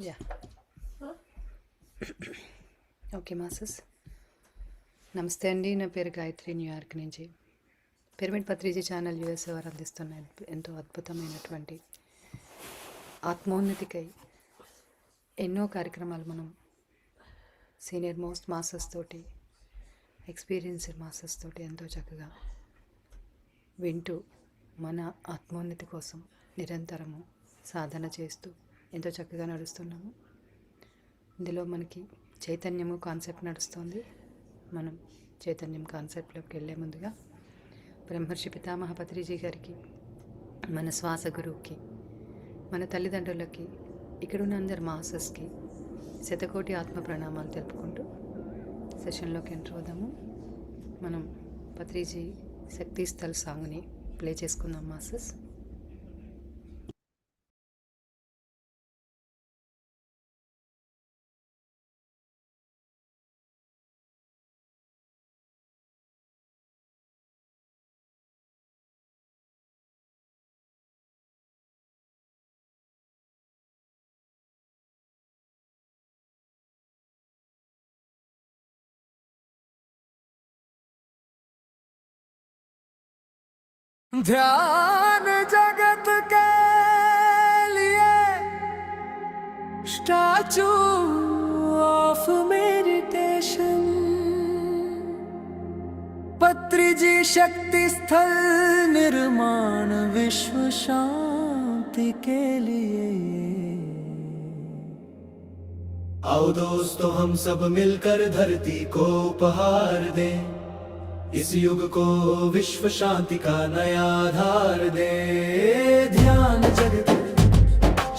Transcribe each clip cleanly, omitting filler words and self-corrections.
Yeah okay masses. నమస్తే అండి, నా పేరు గాయత్రి, న్యూయార్క్ నుంచి. పిరమిడ్ పత్రిజీ ఛానల్ యూఎస్ఏ వారు అందిస్తున్న ఎంతో అద్భుతమైనటువంటి ఆత్మోన్నతికై ఎన్నో కార్యక్రమాలు మనం సీనియర్ మోస్ట్ మాస్టర్స్ తోటి, ఎక్స్పీరియన్స్డ్ మాస్టర్స్ తోటి ఎంతో చక్కగా వింటూ మన ఆత్మోన్నతి కోసం నిరంతరము సాధన చేస్తూ ఎంతో చక్కగా నడుస్తున్నాము. ఇందులో మనకి చైతన్యము కాన్సెప్ట్ నడుస్తుంది. మనం చైతన్యం కాన్సెప్ట్లోకి వెళ్ళే ముందుగా బ్రహ్మర్షి పితామహ పత్రిజీ గారికి, మన శ్వాస గురువుకి, మన తల్లిదండ్రులకి, ఇక్కడున్న అందరు మాస్టర్స్కి శతకోటి ఆత్మ ప్రణామాలు తెలుపుకుంటూ సెషన్లోకి ఎంటర్ అవుదాము. మనం పత్రిజీ శక్తి స్థల్ సాంగ్ని ప్లే చేసుకుందాం మాస్టర్స్. ध्यान जगत के लिए स्टैचू ऑफ मेडिटेशन, पत्रिजी शक्ति स्थल निर्माण विश्व शांति के लिए। आओ दोस्तों, हम सब मिलकर धरती को उपहार दें, इस युग को विश्व शांति का नया आधार दे। ध्यान जगत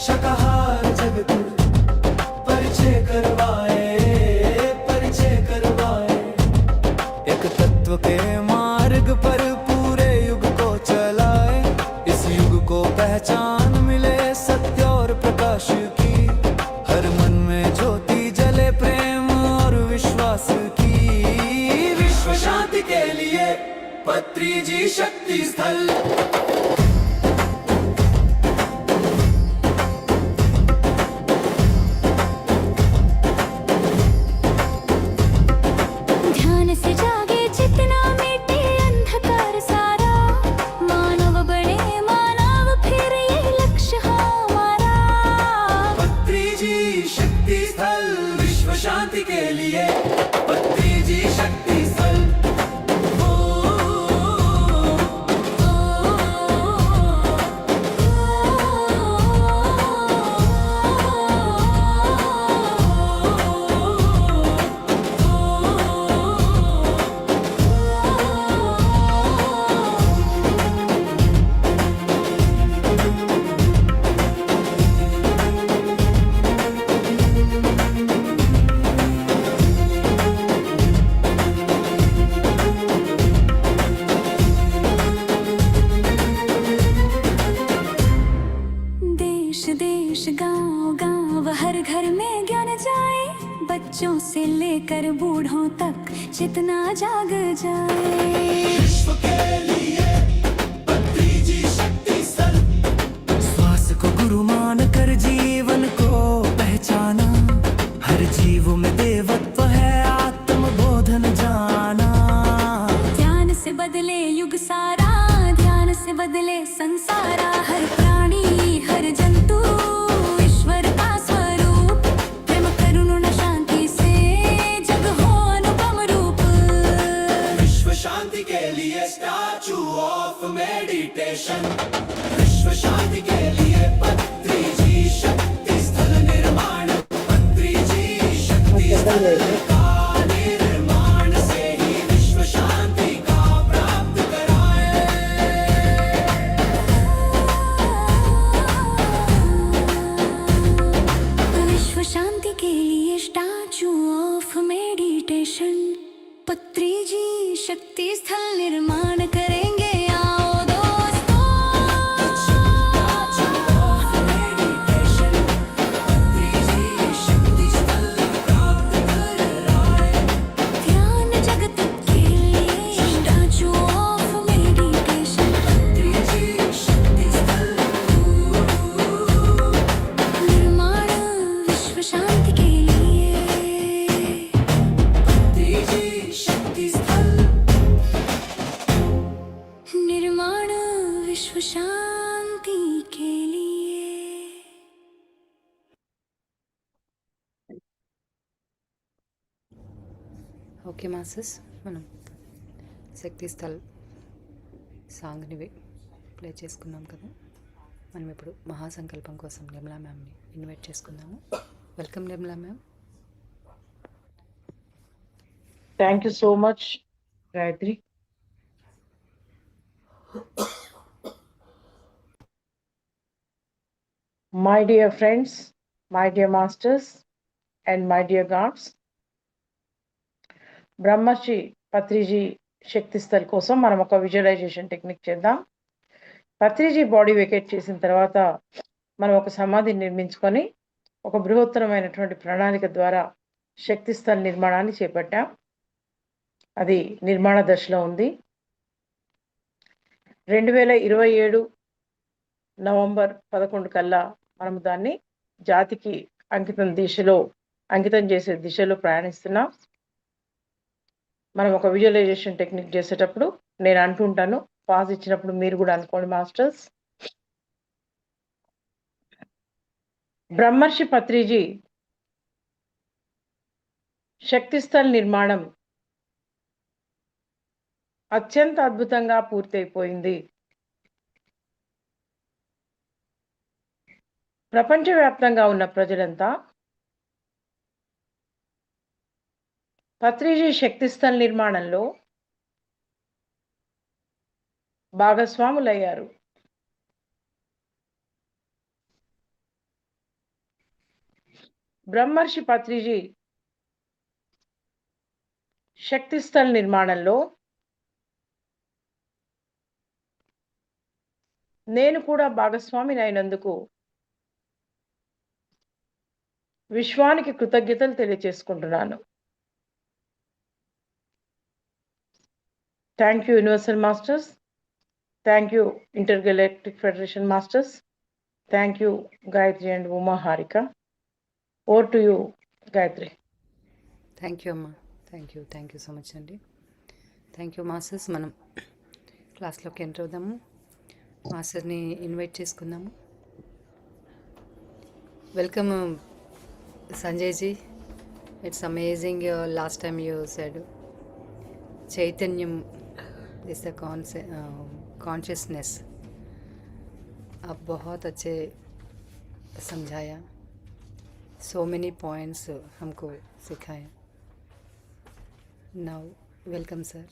शाकाहार जगत परिचय करवाए, परिचय करवाए। एक तत्व के मार्ग पर पूरे युग को चलाए, इस युग को पहचान मिले सत्य और प्रकाश की, हर मन में ज्योति जले प्रेम और विश्वास की। विश्व शांति के लिए पत्रिजी शक्ति स्थल। ध्यान से जागे जितना मिटे अंधकार सारा, मानव बने मानव फिर ये लक्ष्य हमारा। पत्रिजी शक्ति स्थल विश्व शांति के लिए, पत्रिजी शक्ति स्थल। बच्चों से लेकर बूढ़ों तक जितना जाग जाए, विश्व के लिए पत्रिजी शक्ति स्थल। श्वास को गुरु मान कर जीवन को पहचाना, हर जीव में देवत्व है आत्म बोधन जाना। ध्यान से बदले युग सारा, ध्यान से बदले संसारा, हर प्राणी हर जंतु ईश्वर का स्वरूप, प्रेम करुणा शांति से जग हो अनुपम रूप। विश्व शांति के लिए स्टैचू ఓకే మాస్టర్స్, మనం శక్తి స్థల్ సాంగ్ని ప్లే చేసుకున్నాం కదా. మనం ఇప్పుడు మహాసంకల్పం కోసం నిర్మలా మ్యామ్ని ఇన్వైట్ చేసుకుందాము. Welcome Nirmala ma'am. Thank you so much, Gayatri. My dear friends, my dear masters, and my dear gods, బ్రహ్మర్షి పత్రిజీ శక్తి స్థల్ కోసం మనం ఒక విజువలైజేషన్ టెక్నిక్ చేద్దాం. పత్రిజీ బాడీ వెకేట్ చేసిన తర్వాత మనం ఒక సమాధిని నిర్మించుకొని ఒక బృహత్తరమైనటువంటి ప్రణాళిక ద్వారా శక్తి స్థల్ నిర్మాణాన్ని చేపట్టాం. అది నిర్మాణ దశలో ఉంది. 2027 నవంబర్ 11 కల్లా మనం దాన్ని జాతికి అంకితం చేసే దిశలో ప్రయాణిస్తున్నాం. మనం ఒక విజువలైజేషన్ టెక్నిక్ చేసేటప్పుడు నేను అంటుంటాను, పాజ్ ఇచ్చినప్పుడు మీరు కూడా అనుకోండి మాస్టర్స్. బ్రహ్మర్షి పత్రిజీ శక్తిస్థల్ నిర్మాణం అత్యంత అద్భుతంగా పూర్తయిపోయింది. ప్రపంచవ్యాప్తంగా ఉన్న ప్రజలంతా పత్రిజీ శక్తిస్థల్ నిర్మాణంలో భాగస్వాములయ్యారు. బ్రహ్మర్షి పత్రిజీ శక్తిస్థల్ నిర్మాణంలో నేను కూడా భాగస్వామిని అయినందుకు విశ్వానికి కృతజ్ఞతలు తెలియజేసుకుంటున్నాను. Thank you universal masters, thank you intergalactic federation masters, thank you Gayatri and Uma Harika. Over to you Gayatri. Thank you అమ్మా, థ్యాంక్ యూ సో మచ్ అండి. Thank you masters. మనం క్లాస్లోకి ఎంటర్ అవుదాము. మాస్టర్ని ఇన్వైట్ చేసుకుందాము. Welcome Sanjay ji. It's amazing. Last time you said Chaitanyam is the consciousness. आप बहुत अच्छे समझाया, so many points हमको सिखाया. Now welcome sir.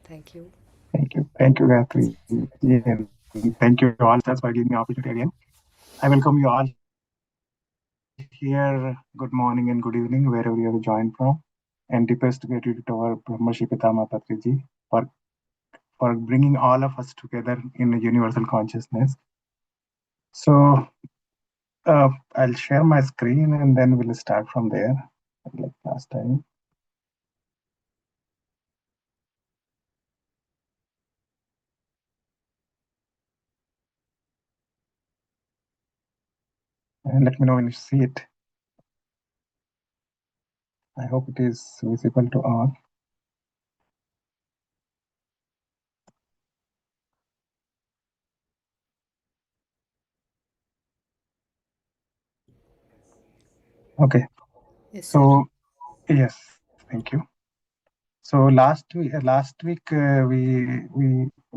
Thank you. Thank you Gayatri. Yeah. Thank you all sir for giving me opportunity again. I welcome you all here. Good morning and good evening wherever you have joined from, and deepest gratitude to our Brahmarshi Pitama Patriji for bringing all of us together in a universal consciousness. So I'll share my screen and then we'll start from there like last time. And let me know when you see it. I hope it is visible to all. Okay. Yes, so sir. Yes, thank you. So last week we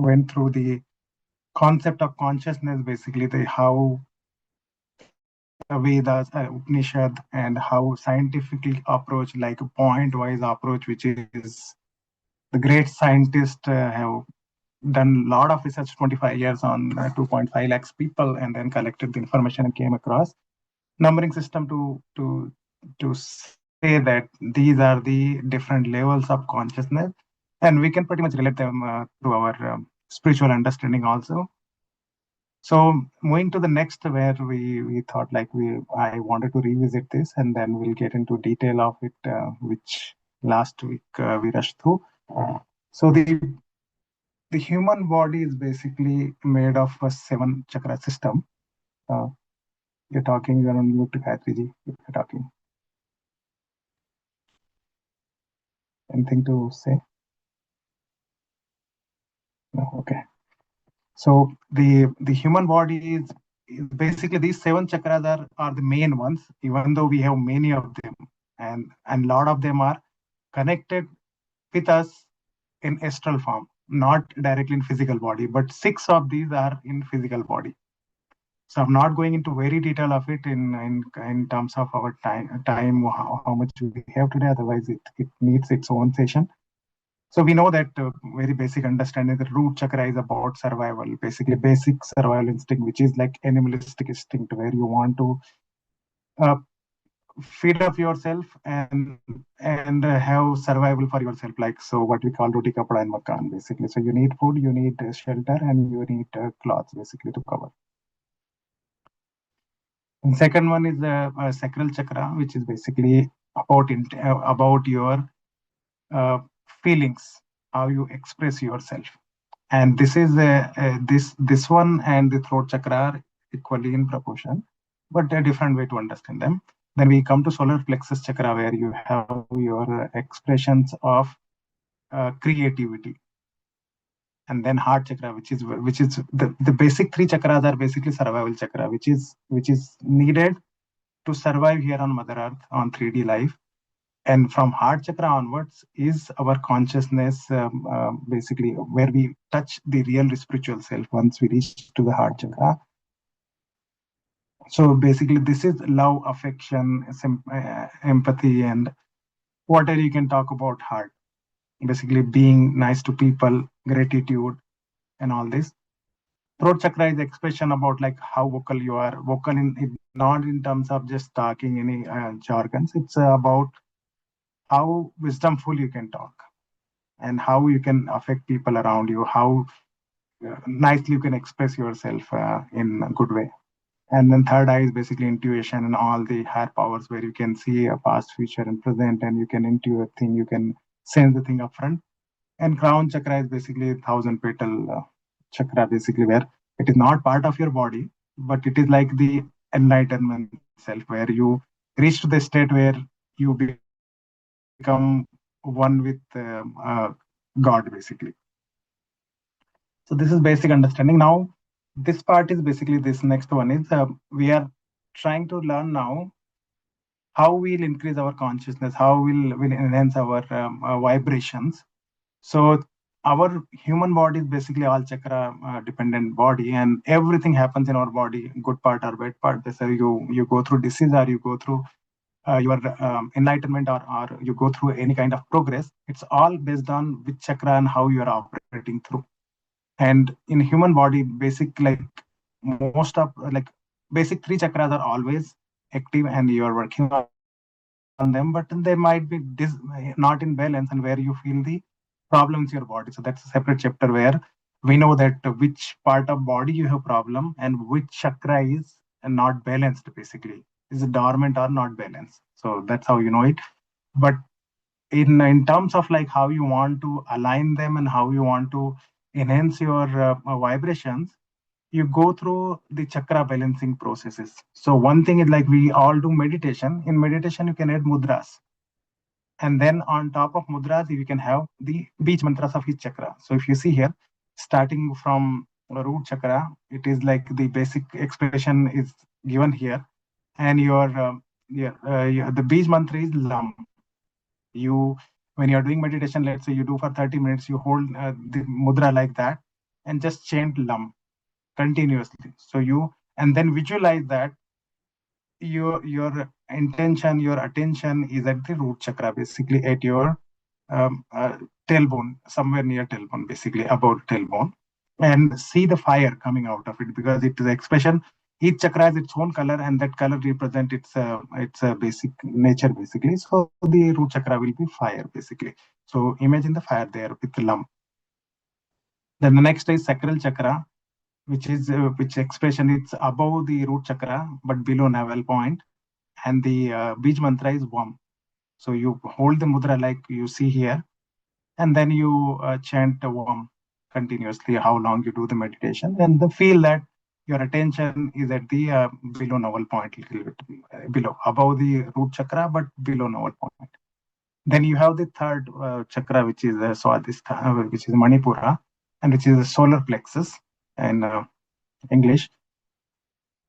went through the concept of consciousness, basically how the Vedas, Upanishad, and how scientifically approach, like a point-wise approach, which is the great scientists have done a lot of research, 25 years on 2.5 lakhs people, and then collected the information and came across numbering system to say that these are the different levels of consciousness, and we can pretty much relate them to our spiritual understanding also. So moving to the next, where we thought like I wanted to revisit this, and then we'll get into detail of it, which last week we rushed through. So the human body is basically made of a 7 chakra system. You're talking, you're on mute, Gayatri ji, if you're talking. Anything to say? No, okay. So the human body is basically, these 7 chakras are the main ones, even though we have many of them, and a lot of them are connected with us in astral form, not directly in physical body, but 6 of these are in physical body. So I'm not going into very detail of it in terms of our time how much we have today. Otherwise, it needs its own session. So we know that very basic understanding that root chakra is about survival, basically basic survival instinct, which is like animalistic instinct, where you want to uh, feed up yourself and have survival for yourself, like so what we call roti kapda and makan, basically. So you need food, you need shelter, and you need clothes, basically, to cover. And second one is the sacral chakra, which is basically about your feelings, how you express yourself. And this is this one and the throat chakra are equally in proportion, but a different way to understand them. Then we come to solar plexus chakra, where you have your expressions of creativity. And then heart chakra, which is the basic 3 chakras are basically survival chakra, which is needed to survive here on Mother Earth on 3D life. And from heart chakra onwards is our consciousness, basically, where we touch the real spiritual self once we reach to the heart chakra. So basically, this is love, affection, empathy, and whatever you can talk about heart. Basically, being nice to people, gratitude, and all this. Throat chakra is expression about like how vocal you are. Vocal not in terms of just talking any jargons. It's about how wisdomful you can talk and how you can affect people around you, how nicely you can express yourself in a good way. And then third eye is basically intuition and all the higher powers, where you can see a past, future, and present, and you can intuit a thing, you can sense the thing up front. And crown chakra is basically 1,000 petal chakra, basically, where it is not part of your body, but it is like the enlightenment self, where you reach to the state where you become one with God, basically. So this is basic understanding. Now, this part is basically this next one is we are trying to learn now how we'll increase our consciousness, how we'll enhance our vibrations. So our human body is basically all chakra dependent body, and everything happens in our body, good part or bad part. So you go through disease, or you go through your enlightenment, or you go through any kind of progress. It's all based on which chakra and how you are operating through. And in human body, basic like most of like basic 3 chakras are always active, and you are working on them, but they might be not in balance, and where you feel the problems in your body. So that's a separate chapter where we know that which part of body you have problem and which chakra is not balanced, basically is dormant or not balanced. So that's how you know it. But in terms of like how you want to align them and how you want to enhance your vibrations, you go through the chakra balancing processes. So one thing is like we all do meditation. In meditation, you can add mudras. And then on top of mudras, you can have the beach mantras of each chakra. So if you see here, starting from root chakra, it is like the basic expression is given here. And the beach mantra is Lam. When you're doing meditation, let's say you do for 30 minutes, you hold the mudra like that and just chant Lam continuously. And then visualize that your intention, your attention is at the root chakra, basically at your tailbone, somewhere near tailbone, basically above tailbone, and see the fire coming out of it, because it is expression. Each chakra has its own color, and that color represents its basic nature, basically. So the root chakra will be fire, basically. So imagine the fire there with the lump. Then the next is sacral chakra, which expression it's above the root chakra but below navel point, and the beach mantra is Vam. So you hold the mudra like you see here, and then you chant Vam continuously, how long you do the meditation, and feel that your attention is at the below navel point, little bit below, above the root chakra but below navel point. Then you have the third chakra, which is Swadhisthana, which is Manipura, and which is the solar plexus in English.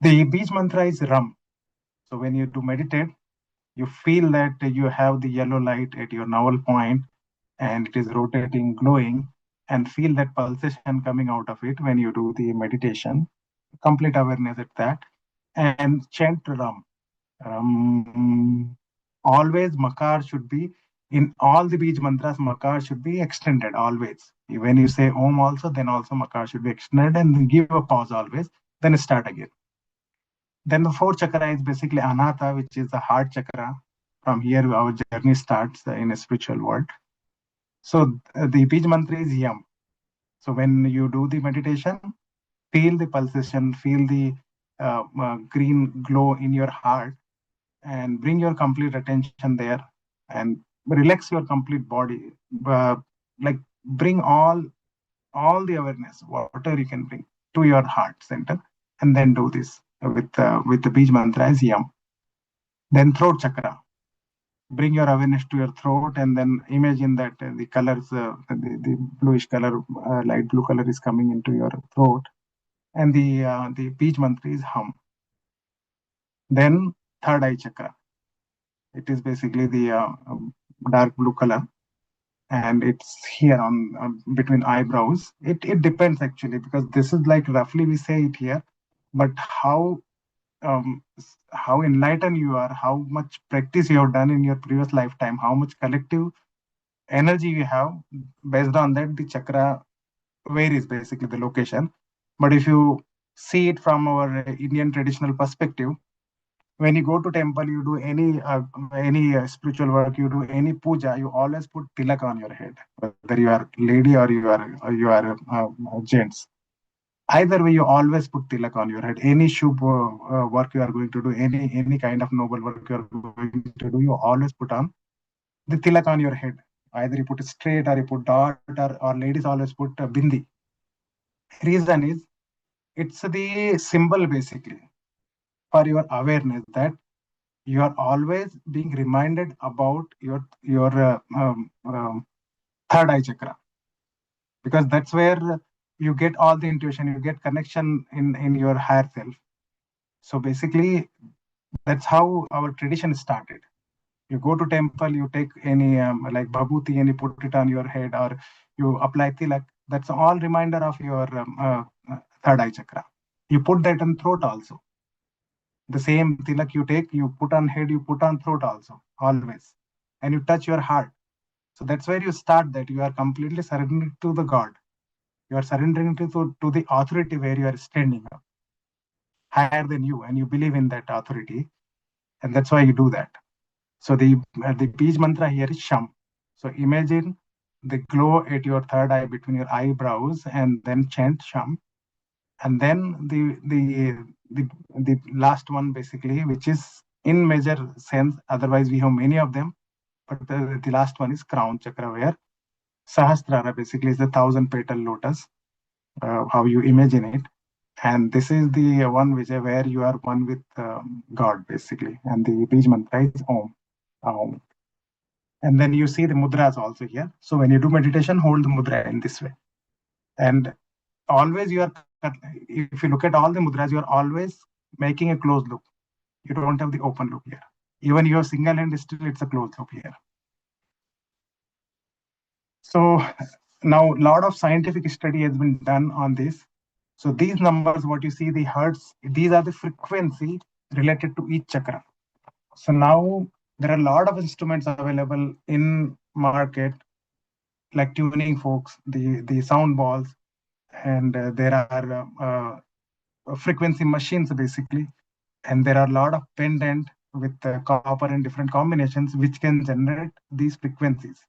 The beach mantra is Ram. So when you do meditate, you feel that you have the yellow light at your navel point, and it is rotating, glowing, and feel that pulsation coming out of it when you do the meditation. Complete awareness at that, and chant Ram. Always Makar should be in all the Bij mantras. Makar should be extended always. When you say Om also, then also Makar should be extended, and then give a pause always. Then start again. Then the fourth chakra is basically Anahata, which is the heart chakra. From here, our journey starts in a spiritual world. So the Bij mantra is Yam. So when you do the meditation, feel the pulsation, feel the green glow in your heart, and bring your complete attention there, and relax your complete body. Like bring all the awareness, whatever you can bring, to your heart center, and then do this with the Bij mantra as Yam. Then throat chakra. Bring your awareness to your throat, and then imagine that the colors, the bluish color, light blue color is coming into your throat, and the Bij mantra is Hum. Then third eye chakra. It is basically the dark blue color, and it's here on between eyebrows. It depends actually, because this is like roughly we say it here, but how enlightened you are, how much practice you have done in your previous lifetime, how much collective energy you have, based on that the chakra varies, basically the location. But if you see it from our Indian traditional perspective, when you go to temple, you do any spiritual work, you do any puja, you always put tilak on your head, whether you are lady or you are gents. Either way, you always put tilak on your head. Any shubh work you are going to do, any kind of noble work you are going to do, you always put on the tilak on your head. Either you put it straight, or you put dot, or ladies always put bindi. Reason is, it's the symbol basically for your awareness that you are always being reminded about your third eye chakra, because that's where you get all the intuition, you get connection in your higher self. So basically, that's how our tradition started. You go to temple, you take any like bhabhuti, and you put it on your head, or you apply tilak. That's all reminder of your third eye chakra. You put that in throat also. The same tilak you take, you put on head, you put on throat also, always. And you touch your heart. So that's where you start that you are completely surrendering to the God. You are surrendering to the authority where you are standing up, higher than you, and you believe in that authority. And that's why you do that. So the Bij mantra here is Sham. So imagine the glow at your third eye between your eyebrows, and then chant Sham. And then the last one basically, which is in major sense, otherwise we have many of them, but the last one is crown chakra, where Sahasrara basically is the 1,000-petal lotus, how you imagine it. And this is the one where you are one with God basically, and the Bij mantra is Om. Om. And then you see the mudras also here. So when you do meditation, hold the mudra in this way. And always if you look at all the mudras, you are always making a closed loop. You don't have the open loop here. Even your single hand, still it's a closed loop here. So now a lot of scientific study has been done on this. So these numbers, what you see, the hertz, these are the frequency related to each chakra. So now there are a lot of instruments available in market, like tuning forks, the sound balls, and there are frequency machines basically, and there are a lot of pendant with copper and different combinations which can generate these frequencies.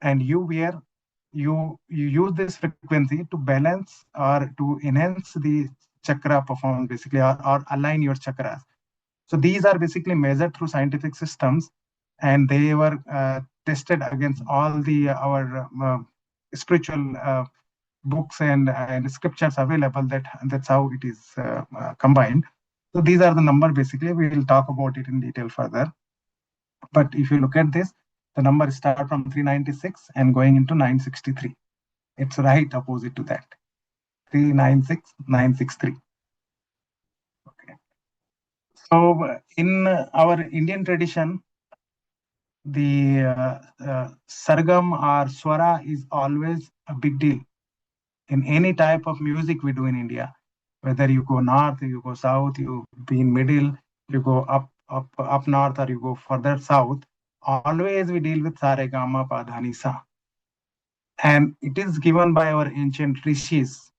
And you use this frequency to balance or to enhance the chakra performance basically, or align your chakras. So these are basically measured through scientific systems, and they were tested against all our spiritual books and scriptures available. That's how it is combined. So these are the number basically. We will talk about it in detail further. But if you look at this, the number start from 396 and going into 963. It's right opposite to that. 396, 963. Okay. So in our Indian tradition, the sargam or swara is always a big deal in any type of music we do in India. Whether you go north, you go south, you be in middle, you go up north, or you go further south, always we deal with sa re ga ma pa dha ni sa. And it is given by our ancient rishis.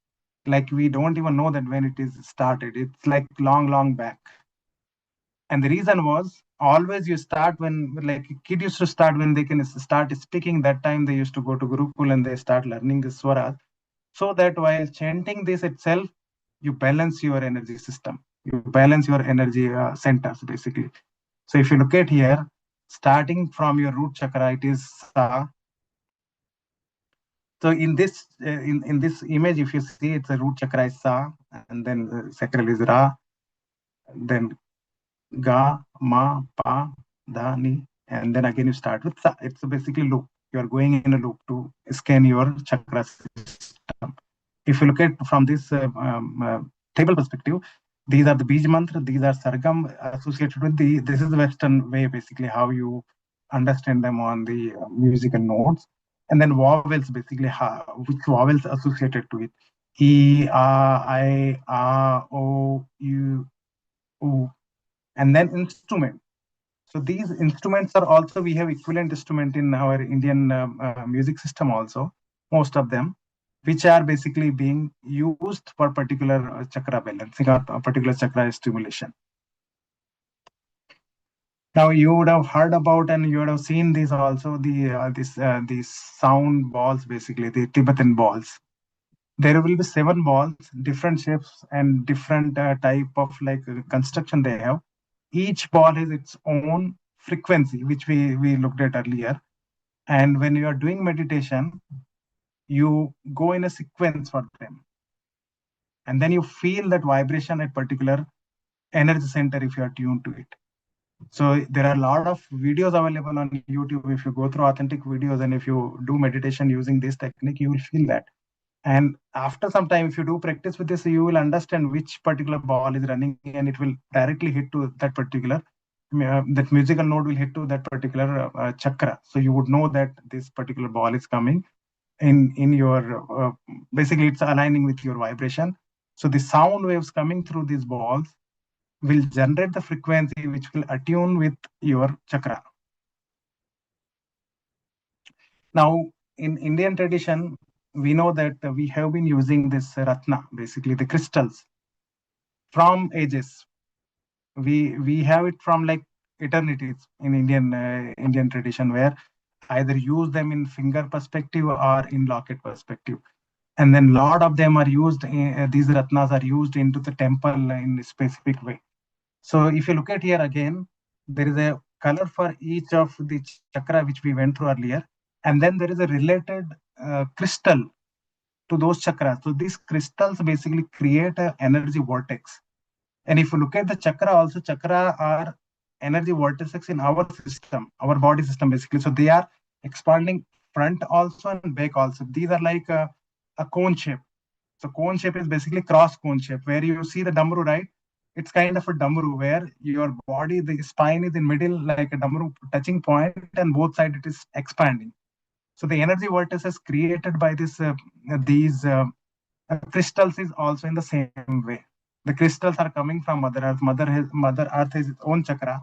Like we don't even know that when it is started. It's like long back. And the reason was always you start when, like a kid used to start when they can start speaking. That time they used to go to Gurukul and they start learning the swaras. So that while chanting this itself, you balance your energy system. You balance your energy centers basically. So if you look at here, starting from your root chakra, it is sa. So in this image, if you see, it's a root chakra is sa, and then sacral is ra, then ga, ma, pa, da, ni, and then again you start with sa. It's basically loop. You are going in a loop to scan your chakra system. If you look at from this table perspective, these are the bij mantra, these are sargam associated with the, this is the Western way, basically how you understand them on the musical notes. And then vowels, basically which vowels associated to it. E, I, O, U, U. And then instrument. So these instruments are also, we have equivalent instrument in our Indian music system also, most of them, which are basically being used for particular chakra balancing or a particular chakra stimulation. Now you would have heard about and you would have seen these also, these sound balls, basically the Tibetan balls. There will be 7 balls, different shapes and different type of like construction they have. Each ball has its own frequency, which we looked at earlier. And when you are doing meditation, you go in a sequence for them. And then you feel that vibration at particular energy center if you are tuned to it. So there are a lot of videos available on YouTube. If you go through authentic videos and if you do meditation using this technique, you will feel that. And after some time, if you do practice with this, you will understand which particular ball is running and it will directly hit to that particular, that musical note will hit to that particular chakra. So you would know that this particular ball is coming in your, basically it's aligning with your vibration. So the sound waves coming through these balls will generate the frequency which will attune with your chakra. Now, in Indian tradition, we know that we have been using this ratna, basically the crystals, from ages. We have it from like eternities in Indian tradition, where either use them in finger perspective or in locket perspective. And then a lot of them are used, these ratnas are used into the temple in a specific way. So if you look at here again, there is a color for each of the chakra which we went through earlier. And then there is a related crystal to those chakras. So these crystals basically create an energy vortex. And if you look at the chakra also, chakra are energy vortices in our system, our body system basically. So they are expanding front also and back also. These are like a cone shape. So cone shape is basically cross cone shape, where you see the damru, right? It's kind of a damru where your body, the spine is in middle like a damru touching point, and both sides it is expanding. So the energy vortices created by these crystals is also in the same way. The crystals are coming from Mother Earth. Mother Earth has its own chakra,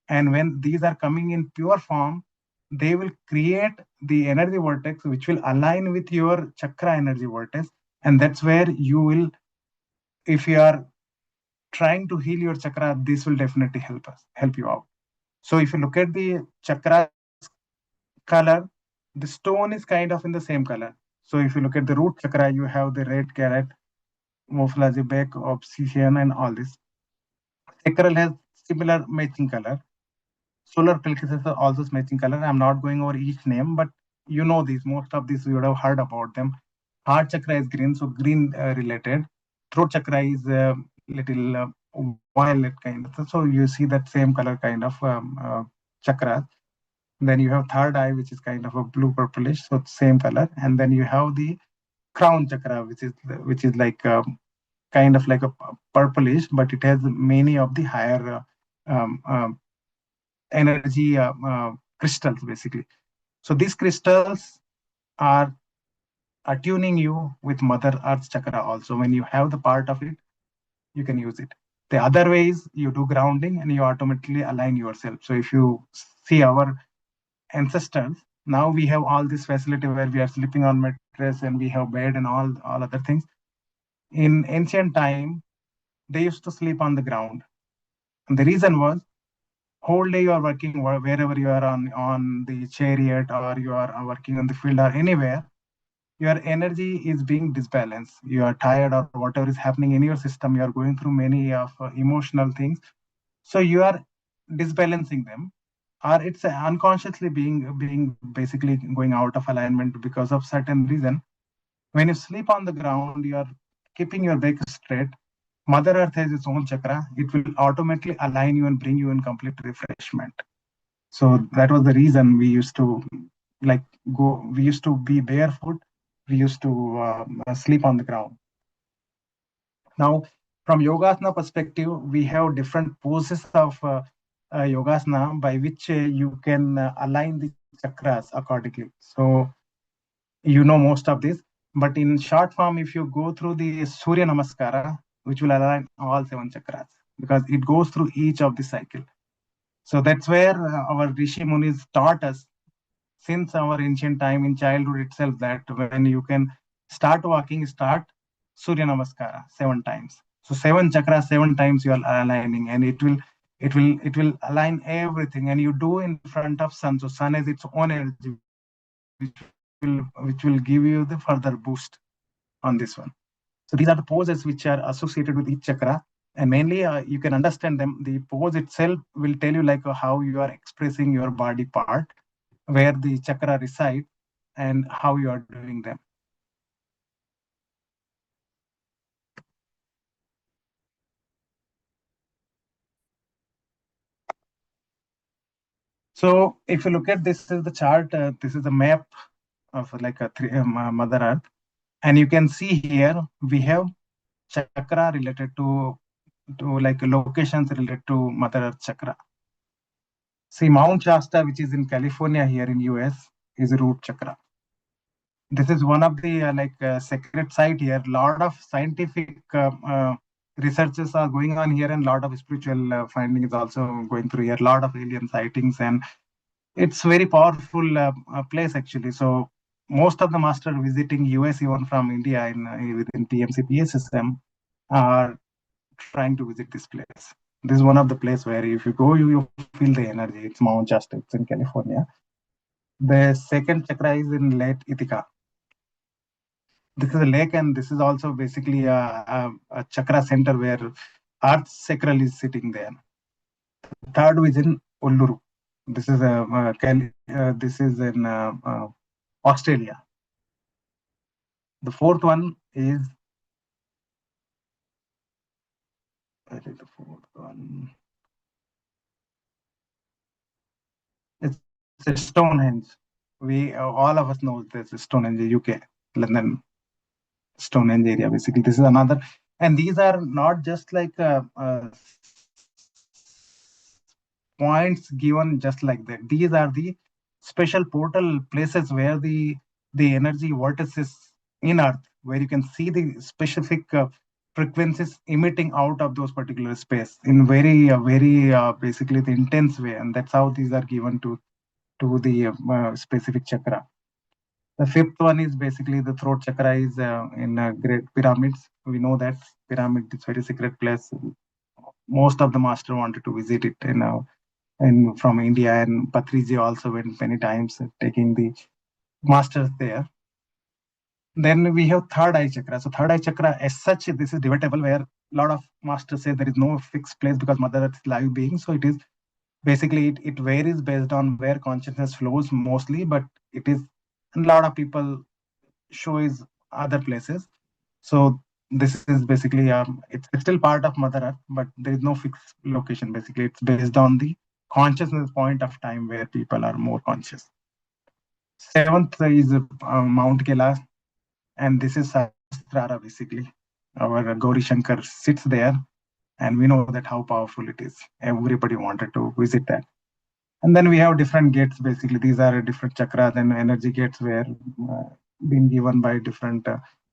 and when these are coming in pure form, they will create the energy vortex which will align with your chakra energy vortex, and that's where you will, if you are trying to heal your chakra, this will definitely help you out. So if you look at the chakra color, the stone is kind of in the same color. So if you look at the root chakra, you have the red carrot, Moflazibec, obsidian, and all this. Sacral has similar matching color. Solar plexus is also matching color. I'm not going over each name, but you know these. Most of these you would have heard about them. Heart chakra is green, so green related. Throat chakra is little violet kind of. So you see that same color kind of chakra. Then you have third eye, which is kind of a blue purplish, so same color. And then you have the crown chakra, which is like kind of like a purplish, but it has many of the higher energy crystals basically. So these crystals are attuning you with Mother Earth chakra also. When you have the part of it, you can use it. The other way is you do grounding and you automatically align yourself. So if you see our ancestors, now we have all this facility where we are sleeping on mattress and we have bed and all other things. In ancient time, they used to sleep on the ground. And the reason was whole day you are working wherever you are on the chariot or you are working on the field or anywhere, your energy is being disbalanced. You are tired or whatever is happening in your system. You are going through many of emotional things. So you are disbalancing them, or it's unconsciously being basically going out of alignment because of certain reason. When you sleep on the ground, you are keeping your back straight. Mother Earth has its own chakra. It will automatically align you and bring you in complete refreshment. So that was the reason we used to like go. We used to be barefoot. We used to sleep on the ground. Now, from yogasana perspective, we have different poses of yogasana by which you can align the chakras accordingly. So you know most of this, but in short form, if you go through the Surya Namaskara, which will align all 7 chakras, because it goes through each of the cycle. So that's where our Rishi Munis taught us since our ancient time in childhood itself that when you can start walking, start Surya Namaskara 7 times. So 7 chakras 7 times you are aligning, and it will align everything, and you do in front of sun. So sun has its own energy, which will give you the further boost on this one. So these are the poses which are associated with each chakra, and mainly you can understand them. The pose itself will tell you like how you are expressing your body part, where the chakra reside, and how you are doing them. So if you look at this is the chart, this is a map of like a Mother Earth, and you can see here we have chakra related to like locations related to Mother Earth chakra. See, Mount Shasta, which is in California here in US, is a root chakra. This is one of the sacred site here. Lot of scientific researches are going on here, and lot of spiritual findings also going through here. Lot of alien sightings, and it's very powerful place actually. So most of the master visiting US, even from India within TMC PSSM, are trying to visit this place. This is one of the place where if you go, you feel the energy. It's Mount Shasta. It's in California. The second chakra is in Lake Ithaca. This is a lake, and this is also basically a chakra center where Earth sacral is sitting there. The third is in Uluru. This is in Australia. The fourth one is where is the fourth one? It's Stonehenge. We all of us know this Stonehenge, UK, London, Stonehenge area. Basically, this is another, and these are not just like points given just like that. These are the special portal places where the energy vortices in Earth, where you can see the specific frequencies emitting out of those particular space in very basically the intense way, and that's how these are given to the specific chakra. The fifth one is basically the throat chakra is in Great Pyramids. We know that pyramid is very secret place. Most of the master wanted to visit it, and from India, and Patriji also went many times taking the masters there. Then we have third eye chakra. So third eye chakra as such, this is debatable, where a lot of masters say there is no fixed place because Mother Earth is live being. So it is basically it varies based on where consciousness flows mostly, but it is a lot of people show is other places. So this is basically it's still part of Mother Earth, but there is no fixed location. Basically, it's based on the consciousness point of time where people are more conscious. Seventh is Mount Kailash, and this is Sahasrara basically. Our Gauri Shankar sits there, and we know that how powerful it is. Everybody wanted to visit that. And then we have different gates. Basically, these are different chakras and energy gates where been given by different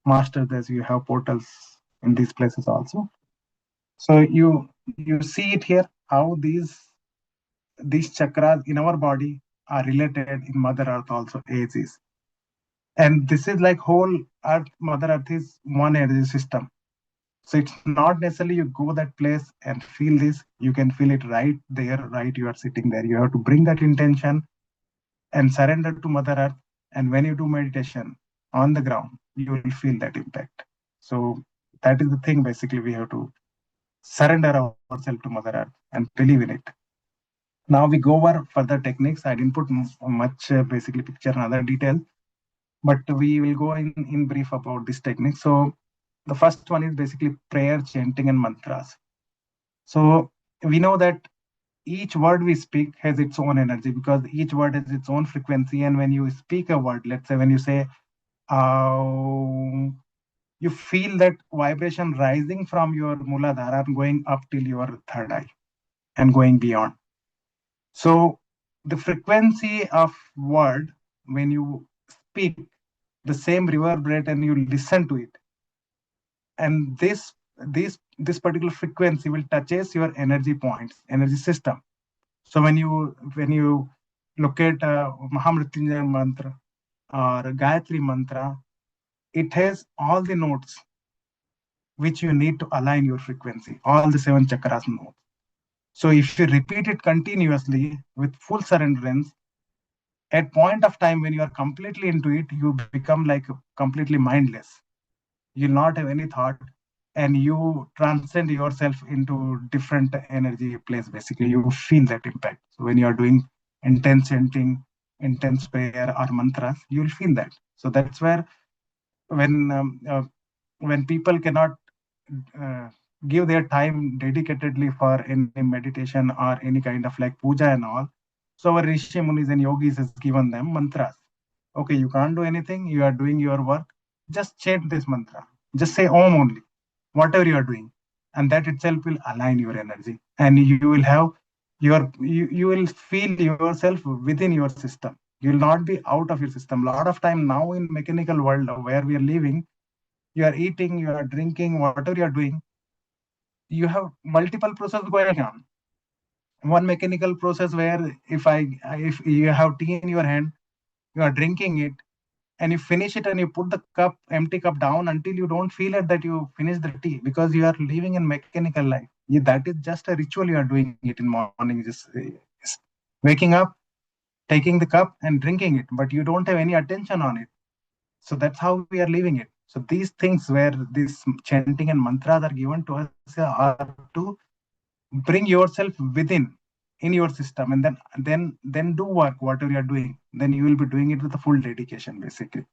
masters. As you have portals in these places also. So you see it here how these chakras in our body are related in Mother Earth also as is. And this is like whole Earth, Mother Earth is one energy system. So it's not necessarily you go that place and feel this. You can feel it right there, right? You are sitting there. You have to bring that intention and surrender to Mother Earth. And when you do meditation on the ground, you will feel that impact. So that is the thing. Basically, we have to surrender ourselves to Mother Earth and believe in it. Now we go over further techniques. I didn't put much basically picture and other details, but we will go in brief about this technique. So the first one is basically prayer, chanting, and mantras. So we know that each word we speak has its own energy because each word has its own frequency. And when you speak a word, let's say when you say, you feel that vibration rising from your Muladhara and going up till your third eye and going beyond. So the frequency of word, when you speak, the same reverberate and you listen to it. And this particular frequency will touches your energy points, energy system. So when you look at Mahamrityunjaya mantra or Gayatri mantra, it has all the notes which you need to align your frequency, all the 7 chakras notes. So if you repeat it continuously with full surrenderance, at point of time when you are completely into it, you become like completely mindless. You'll not have any thought, and you transcend yourself into different energy place. Basically, you feel that impact. So when you are doing intense chanting, intense prayer or mantras, you'll feel that. So that's where when people cannot uh, give their time dedicatedly for any meditation or any kind of like puja and all. So our Rishi Munis and yogis has given them mantras. Okay, you can't do anything, you are doing your work, just chant this mantra. Just say Om only, whatever you are doing. And that itself will align your energy. And you will have you will feel yourself within your system. You will not be out of your system. A lot of time now in mechanical world where we are living, you are eating, you are drinking, whatever you are doing, you have multiple processes going on. One mechanical process where if you have tea in your hand, you are drinking it, and you finish it and you put the empty cup down until you don't feel it that you finish the tea because you are living in mechanical life. That is just a ritual you are doing it in morning, just waking up, taking the cup and drinking it, but you don't have any attention on it. So that's how we are living it. So these things where this chanting and mantras are given to us are to bring yourself within in your system, and then do work whatever you are doing. Then you will be doing it with a full dedication, basically.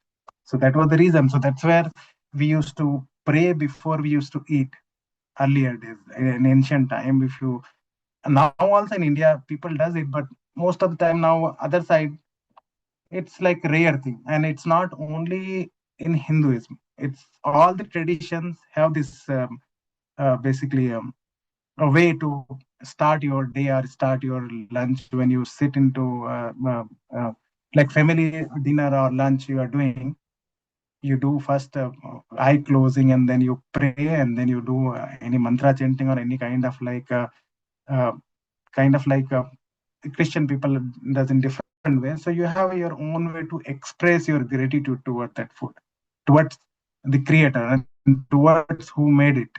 So that was the reason. So that's where we used to pray before we used to eat earlier days in ancient time. If you now also in India people does it, but most of the time now other side it's like rare thing, and it's not only in Hinduism. It's all the traditions have this basically a way to start your day or start your lunch. When you sit into like family dinner or lunch you are doing, you do first eye closing, and then you pray, and then you do any mantra chanting or any uh, kind of like Christian people does in different ways. So you have your own way to express your gratitude toward that food, towards the creator and towards who made it.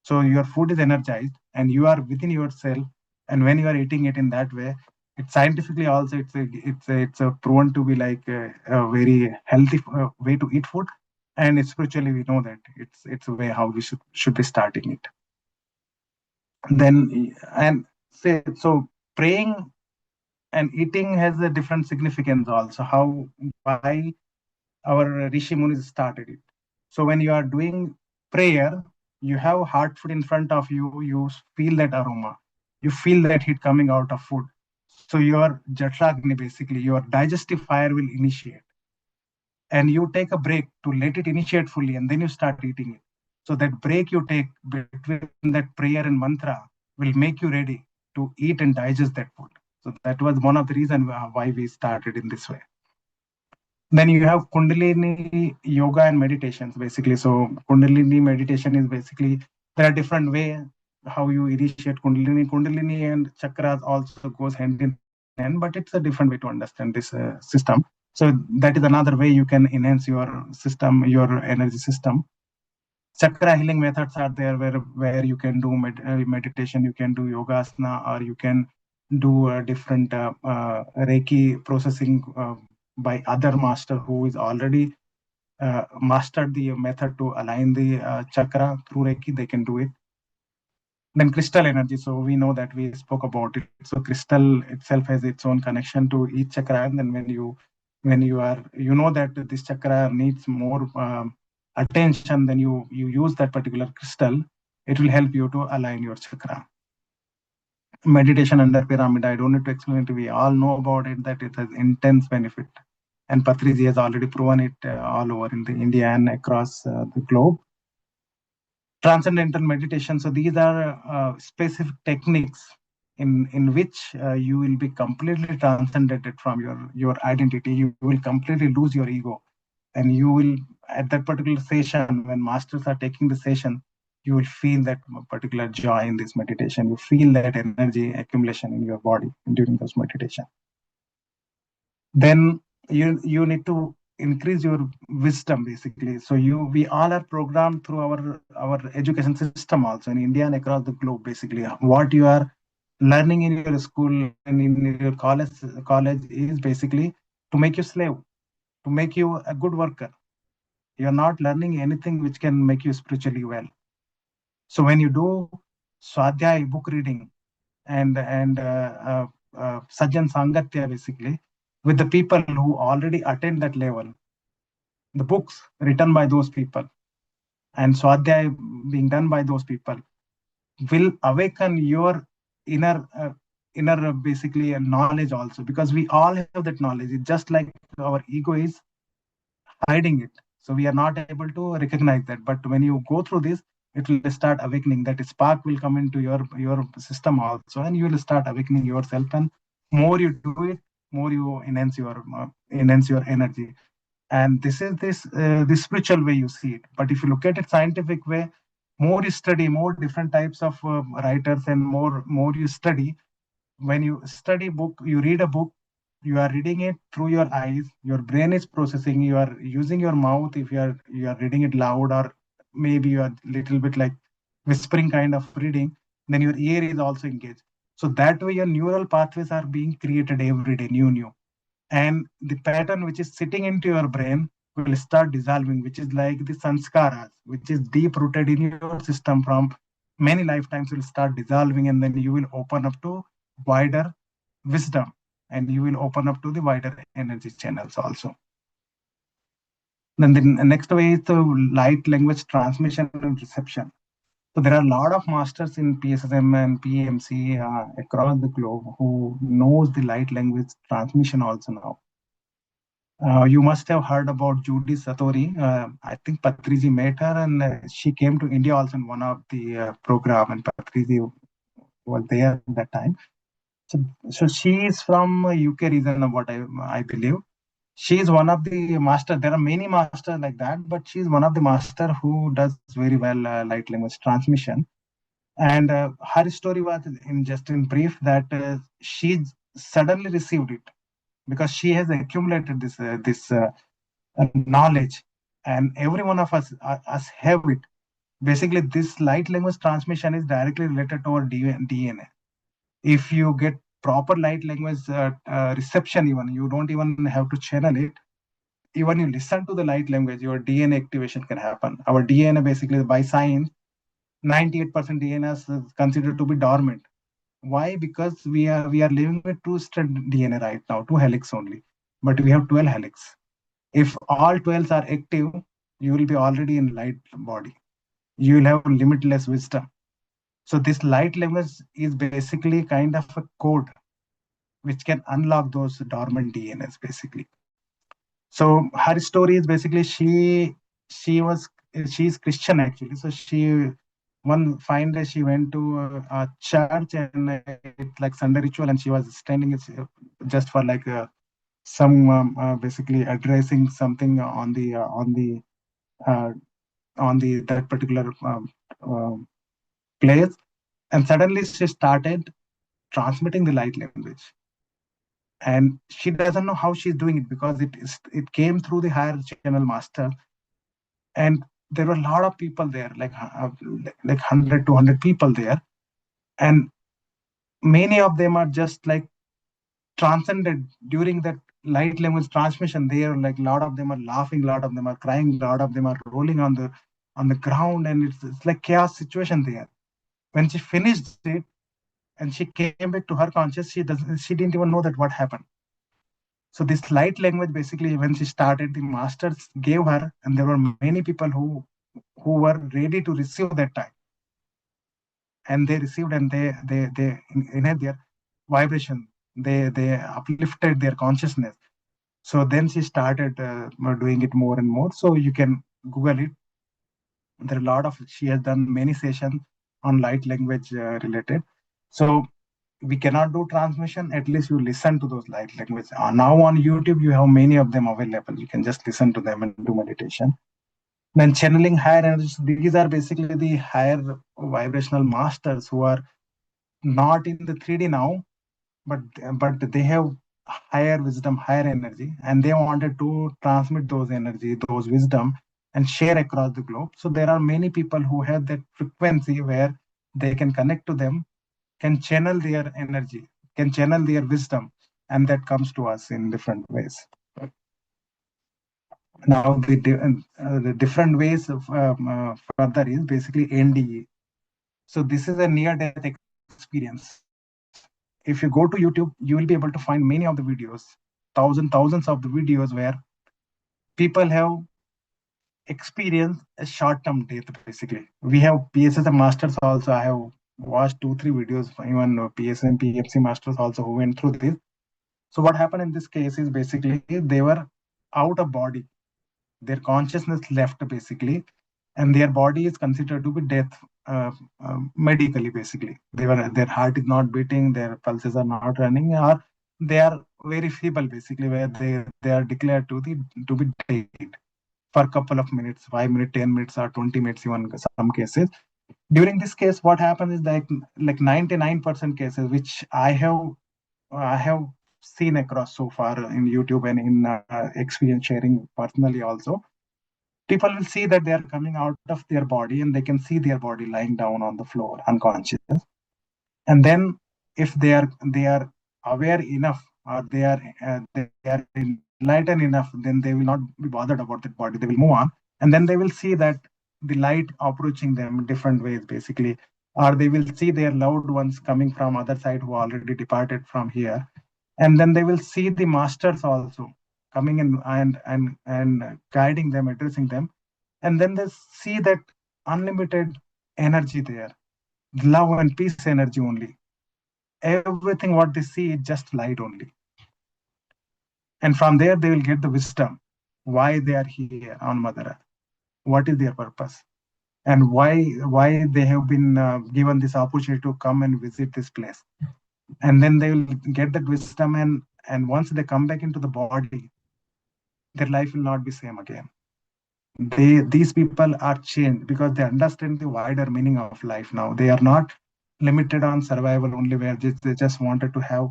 So your food is energized and you are within yourself. And when you are eating it in that way, it's scientifically also it's a proven to be like a very healthy way to eat food. And spiritually we know that it's a way how we should be starting it. Then and say so praying and eating has a different significance also. How why our Rishi Munis started it. So when you are doing prayer, you have hot food in front of you, you feel that aroma, you feel that heat coming out of food. So your Jatragni, basically, your digestive fire will initiate. And you take a break to let it initiate fully, and then you start eating it. So that break you take between that prayer and mantra will make you ready to eat and digest that food. So that was one of the reasons why we started in this way. Then you have Kundalini yoga and meditations basically. So Kundalini meditation is basically, there are different way how you initiate Kundalini. Kundalini and chakras also goes hand in hand, but it's a different way to understand this system. So that is another way you can enhance your system, your energy system. Chakra healing methods are there where you can do meditation, you can do yogasana, or you can do different Reiki processing by other master who is already mastered the method to align the chakra through Reiki. They can do it. Then crystal energy. So we know that we spoke about it. So crystal itself has its own connection to each chakra, and then when you are, you know that this chakra needs more attention, then you use that particular crystal. It will help you to align your chakra. Meditation under pyramid, I don't need to explain it. We all know about it, that it has intense benefit, and Patriji has already proven it all over in the India and across the globe. Transcendental meditation. So these are specific techniques in which you will be completely transcended from your identity. You will completely lose your ego, and you will, at that particular session, when masters are taking the session, you will feel that particular joy in this meditation. You feel that energy accumulation in your body during this meditation. Then you need to increase your wisdom basically. So we all are programmed through our education system also in India and across the globe. Basically, what you are learning in your school and in your college is basically to make you slave, to make you a good worker. You are not learning anything which can make you spiritually well. So when you do Swadhyay book reading and Sajjan Sangatya basically with the people who already attained that level, the books written by those people and Swadhyay being done by those people will awaken your inner basically knowledge also, because we all have that knowledge. It's just like our ego is hiding it, so we are not able to recognize that. But when you go through this, it will start awakening. That spark will come into your system also, and you will start awakening yourself. And more you do it, more you enhance your energy. And this is this spiritual way you see it. But if you look at it scientific way, more you study, more different types of writers, and more you study. When you study book, you read a book, you are reading it through your eyes, your brain is processing, you are using your mouth if you are reading it loud, or maybe you are little bit like whispering kind of reading, then your ear is also engaged. So that way your neural pathways are being created every day, new, and the pattern which is sitting into your brain will start dissolving, which is like the sanskaras, which is deep rooted in your system from many lifetimes, will start dissolving, and then you will open up to wider wisdom, and you will open up to the wider energy channels also. Then the next way is the light language transmission and reception. So there are a lot of masters in PSSM and PMC across the globe who knows the light language transmission also now. You must have heard about Judy Satori. I think Patriji met her, and she came to India also in one of the program, and Patriji was there at that time. So she is from UK region of what I believe. She is one of the master. There are many masters like that, but she is one of the master who does very well light language transmission. And her story was in brief that she suddenly received it because she has accumulated this knowledge, and every one of us have it. Basically, this light language transmission is directly related to our DNA. If you get proper light language reception, even you don't even have to channel it. Even you listen to the light language, your DNA activation can happen. Our DNA, basically, by science, 98% DNA is considered to be dormant. Why? Because we are living with two-strand DNA right now, two helix only, but we have 12 helix. If all 12s are active, you will be already in light body. You will have limitless wisdom. So this light language is basically kind of a code which can unlock those dormant DNAs basically. So her story is basically she is Christian actually. So she one fine day she went to a church, and it's like Sunday ritual, and she was standing just for like some basically addressing something uh, on the that particular place, and suddenly she started transmitting the light language, and she doesn't know how she's doing it because it came through the higher channel master, and there were a lot of people there, like 100 200 people there, and many of them are just like transcended during that light language transmission. They are like, a lot of them are laughing, a lot of them are crying, a lot of them are rolling on the ground, and it's like chaos situation there. When she finished it and she came back to her conscious, she didn't even know that what happened. So this light language, basically, when she started, the masters gave her, and there were many people who were ready to receive that time, and they received, and they enhanced their vibration. They uplifted their consciousness. So then she started doing it more and more. So you can Google it. There are a lot of, she has done many sessions on light language related. So we cannot do transmission. At least you listen to those light language. Now on YouTube, you have many of them available. You can just listen to them and do meditation. Then channeling higher energies. These are basically the higher vibrational masters who are not in the 3D now, but they have higher wisdom, higher energy, and they wanted to transmit those energy, those wisdom, and share across the globe. So there are many people who have that frequency where they can connect to them, can channel their energy, can channel their wisdom, and that comes to us in different ways. Now the different ways of further is basically NDE. So this is a near death experience. If you go to YouTube, you will be able to find many of the videos, thousands of the videos where people have experienced a short-term death. Basically, we have PSS masters also. I have watched 2-3 videos, even PSS and PFC masters also, who went through this. So what happened in this case is basically they were out of body. Their consciousness left basically, and their body is considered to be death medically. Basically, their heart is not beating, their pulses are not running, or they are very feeble. Basically, where they are declared to be dead for a couple of minutes, 5 minutes, 10 minutes, or 20 minutes, even some cases. During this case, what happens is like 99% cases, which I have seen across so far in YouTube and in experience sharing personally also. People will see that they are coming out of their body, and they can see their body lying down on the floor unconscious. And then if they are aware enough, or they are enlightened enough, then they will not be bothered about that body. They will move on, and then they will see that the light approaching them in different ways, basically, or they will see their loved ones coming from other side who already departed from here, and then they will see the masters also coming in and guiding them, addressing them, and then they see that unlimited energy there, love and peace energy only. Everything what they see is just light only. And from there, they will get the wisdom why they are here on Mother Earth, what is their purpose, and why they have been given this opportunity to come and visit this place. And then they will get that wisdom, and once they come back into the body, their life will not be same again. These people are changed because they understand the wider meaning of life now. They are not limited on survival only, where they just wanted to have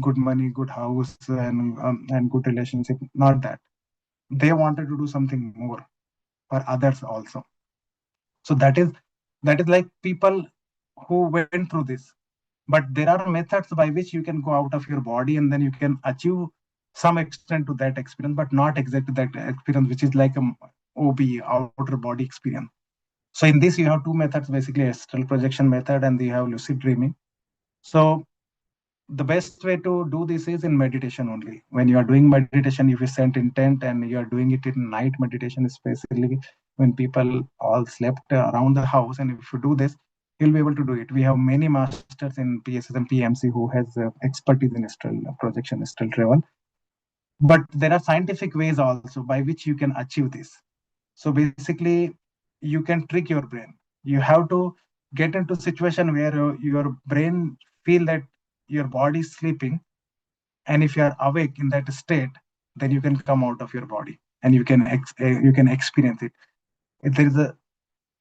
good money, good house, and good relationship. Not that. They wanted to do something more for others also. So that is like people who went through this. But there are methods by which you can go out of your body, and then you can achieve some extent to that experience, but not exactly that experience, which is like a OB, outer body experience. So in this, you have two methods, basically astral projection method, and you have lucid dreaming. So the best way to do this is in meditation only. When you are doing meditation, if you set intent and you are doing it in night meditation, especially when people all slept around the house, and if you do this, you'll be able to do it. We have many masters in PSS and PMC who has expertise in astral projection, astral travel. But there are scientific ways also by which you can achieve this. So basically, you can trick your brain. You have to get into a situation where your brain feel that your body is sleeping, and if you are awake in that state, then you can come out of your body and you can you can experience it. There is a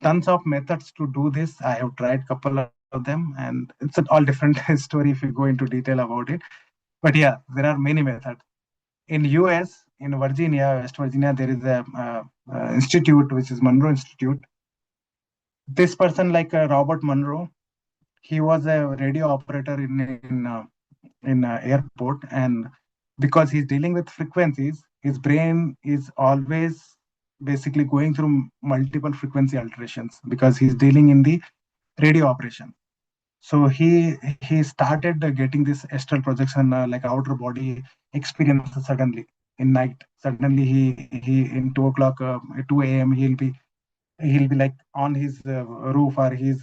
tons of methods to do this. I have tried couple of them, and it's an all different story if you go into detail about it. But yeah, there are many methods. In US, in Virginia, West Virginia, there is a institute which is Monroe Institute. This person, like Robert Monroe, he was a radio operator in airport, and because he's dealing with frequencies, his brain is always basically going through multiple frequency alterations because he's dealing in the radio operation. So he started getting this astral projection, like outer body experience suddenly in night. Suddenly he in 2 o'clock, 2 a.m. He'll be like on his roof, or he's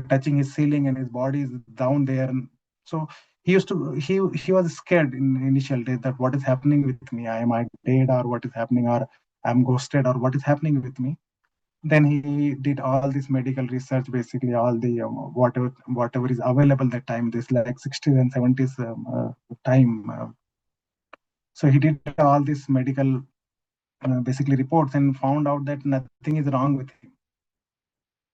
touching his ceiling and his body is down there. And so he was scared in initial days that what is happening with me? Am I dead, or what is happening, or I'm ghosted, or what is happening with me? Then he did all this medical research, basically all the whatever is available that time, this like 60s and 70s time. So he did all this medical basically reports and found out that nothing is wrong with him.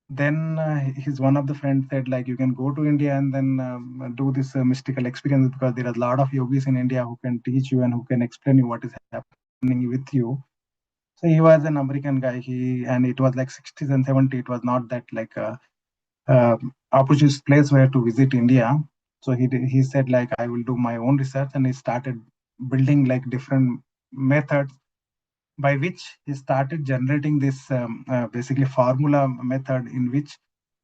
Then his one of the friends said, like, you can go to India and then do this mystical experience, because there are a lot of yogis in India who can teach you and who can explain you what is happening with you. So he was an American guy. And it was like 60s and 70s. It was not that like a opportunist place where to visit India. So he said, like, I will do my own research, and he started building like different methods by which he started generating this basically formula method in which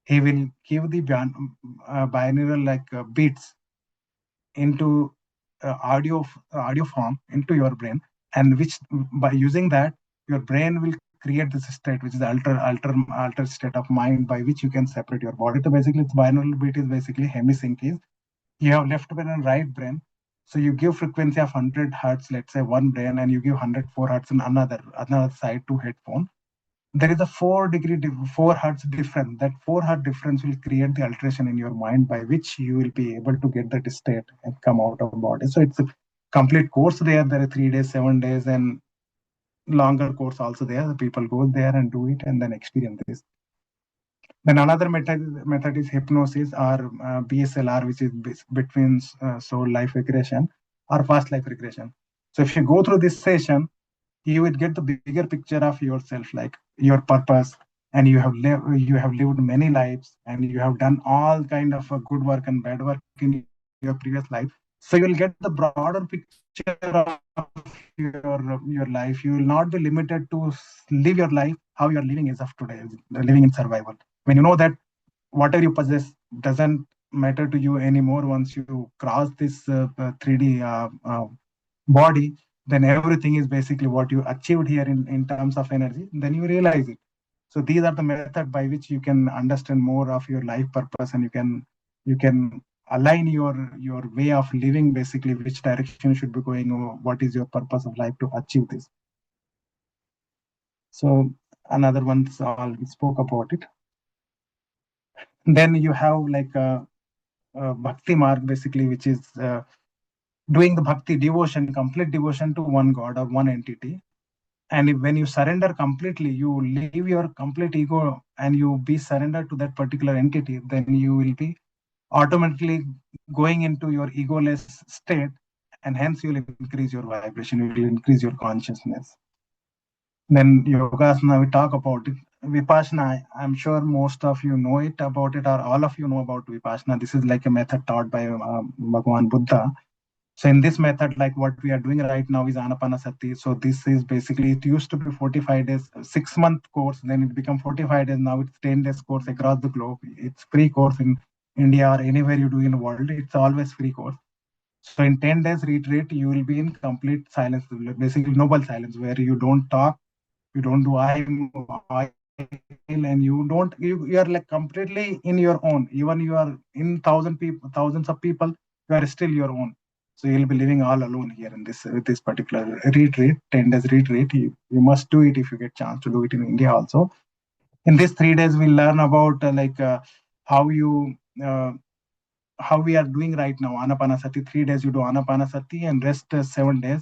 he will give the binaural like beats into audio form into your brain, and which by using that your brain will create this state, which is alter state of mind, by which you can separate your body. So basically, it's binaural beat is basically hemisync is you have left brain and right brain. So you give frequency of 100 hertz, let's say one brain, and you give 104 hertz in another side to headphone. There is a 4 hertz difference. That 4 hertz difference will create the alteration in your mind, by which you will be able to get that state and come out of body. So it's a complete course there. There are 3 days, 7 days, and longer course also there. The people go there and do it and then experience this. Then another method is hypnosis, or BSLR, which is between soul life regression or past life regression. So if you go through this session, you will get the bigger picture of yourself, like your purpose, and you have lived many lives, and you have done all kind of good work and bad work in your previous life. So you will get the broader picture of your life. You will not be limited to live your life how you are living as of today, living in survival. When you know that whatever you possess doesn't matter to you anymore once you cross this 3D body, then everything is basically what you achieved here in terms of energy, then you realize it. So these are the method by which you can understand more of your life purpose, and you can align your way of living, basically which direction you should be going, or what is your purpose of life to achieve this. So another one, we spoke about it. Then you have like a bhakti mark, basically, which is doing the bhakti devotion, complete devotion to one God or one entity. And when you surrender completely, you leave your complete ego and you be surrendered to that particular entity, then you will be automatically going into your egoless state, and hence you will increase your vibration, you will increase your consciousness. Then yogasana, we talk about it. Vipassana, I'm sure most of you know it about it, or all of you know about Vipassana. This is like a method taught by Bhagwan Buddha. So in this method, like what we are doing right now is Anapanasati. So this is basically, it used to be 45 days, 6-month course, then it become 45 days. Now it's 10 days course across the globe. It's free course in India or anywhere you do in the world. It's always free course. So in 10 days retreat, you will be in complete silence, basically noble silence, where you don't talk, you don't do and you are like completely in your own. Even you are in thousands of people, you are still your own. So you'll be living all alone here in this particular retreat, 10 days retreat. You must do it if you get chance to do it in India also. In these 3 days, we'll learn about how you how we are doing right now. Anapanasati, 3 days you do Anapanasati and rest 7 days.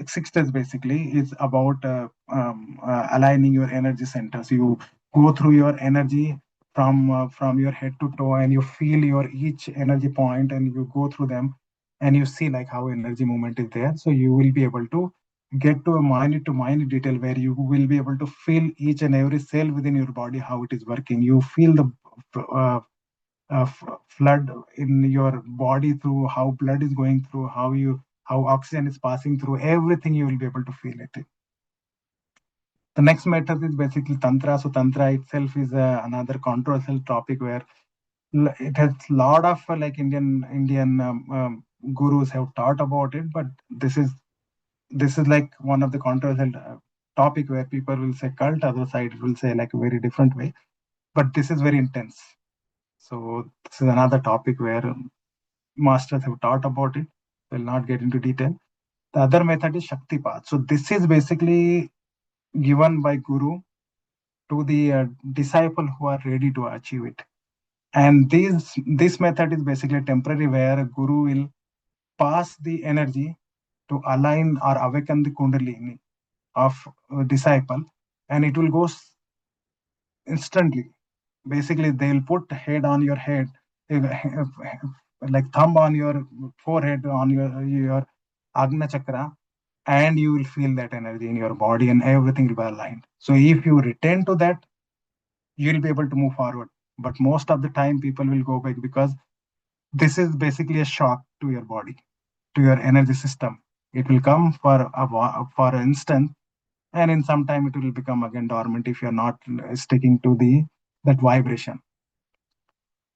6 days basically is about aligning your energy centers. You go through your energy from your head to toe, and you feel your each energy point, and you go through them, and you see like how energy movement is there. So you will be able to get to a minute to minute detail where you will be able to feel each and every cell within your body how it is working. You feel the flood in your body through how blood is going through, how oxygen is passing through, everything you will be able to feel it. The next method is basically Tantra. So Tantra itself is another controversial topic where it has a lot of like Indian gurus have taught about it, but this is like one of the controversial topic where people will say cult, other side will say like a very different way, but this is very intense. So this is another topic where masters have taught about it. Will not get into detail. The other method is Shaktipat. So this is basically given by Guru to the disciple who are ready to achieve it. And this method is basically temporary, where Guru will pass the energy to align or awaken the Kundalini of disciple, and it will go instantly. Basically, they'll put head on your head, like thumb on your forehead, on your Agna Chakra, and you will feel that energy in your body, and everything will be aligned. So if you return to that, you will be able to move forward. But most of the time, people will go back because this is basically a shock to your body, to your energy system. It will come for an instant, and in some time it will become again dormant if you're not sticking to that vibration.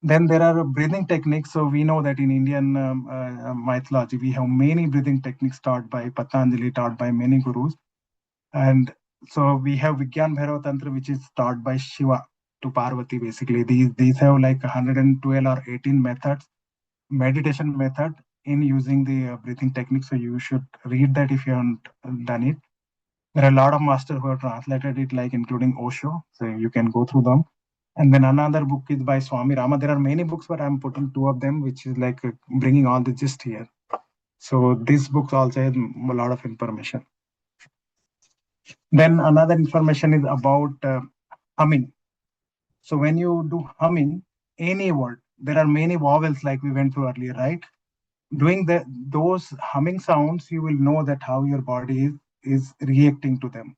Then there are breathing techniques. So we know that in Indian mythology, we have many breathing techniques taught by Patanjali, taught by many gurus. And so we have Vigyan Bhairava Tantra, which is taught by Shiva to Parvati. Basically, these have like 112 or 18 methods, meditation method in using the breathing technique. So you should read that if you haven't done it. There are a lot of masters who have translated it, like including Osho. So you can go through them. And then another book is by Swami Rama. There are many books, but I'm putting two of them, which is like bringing all the gist here. So these books also have a lot of information. Then another information is about humming. So when you do humming, any word, there are many vowels like we went through earlier, right? Doing those humming sounds, you will know that how your body is reacting to them.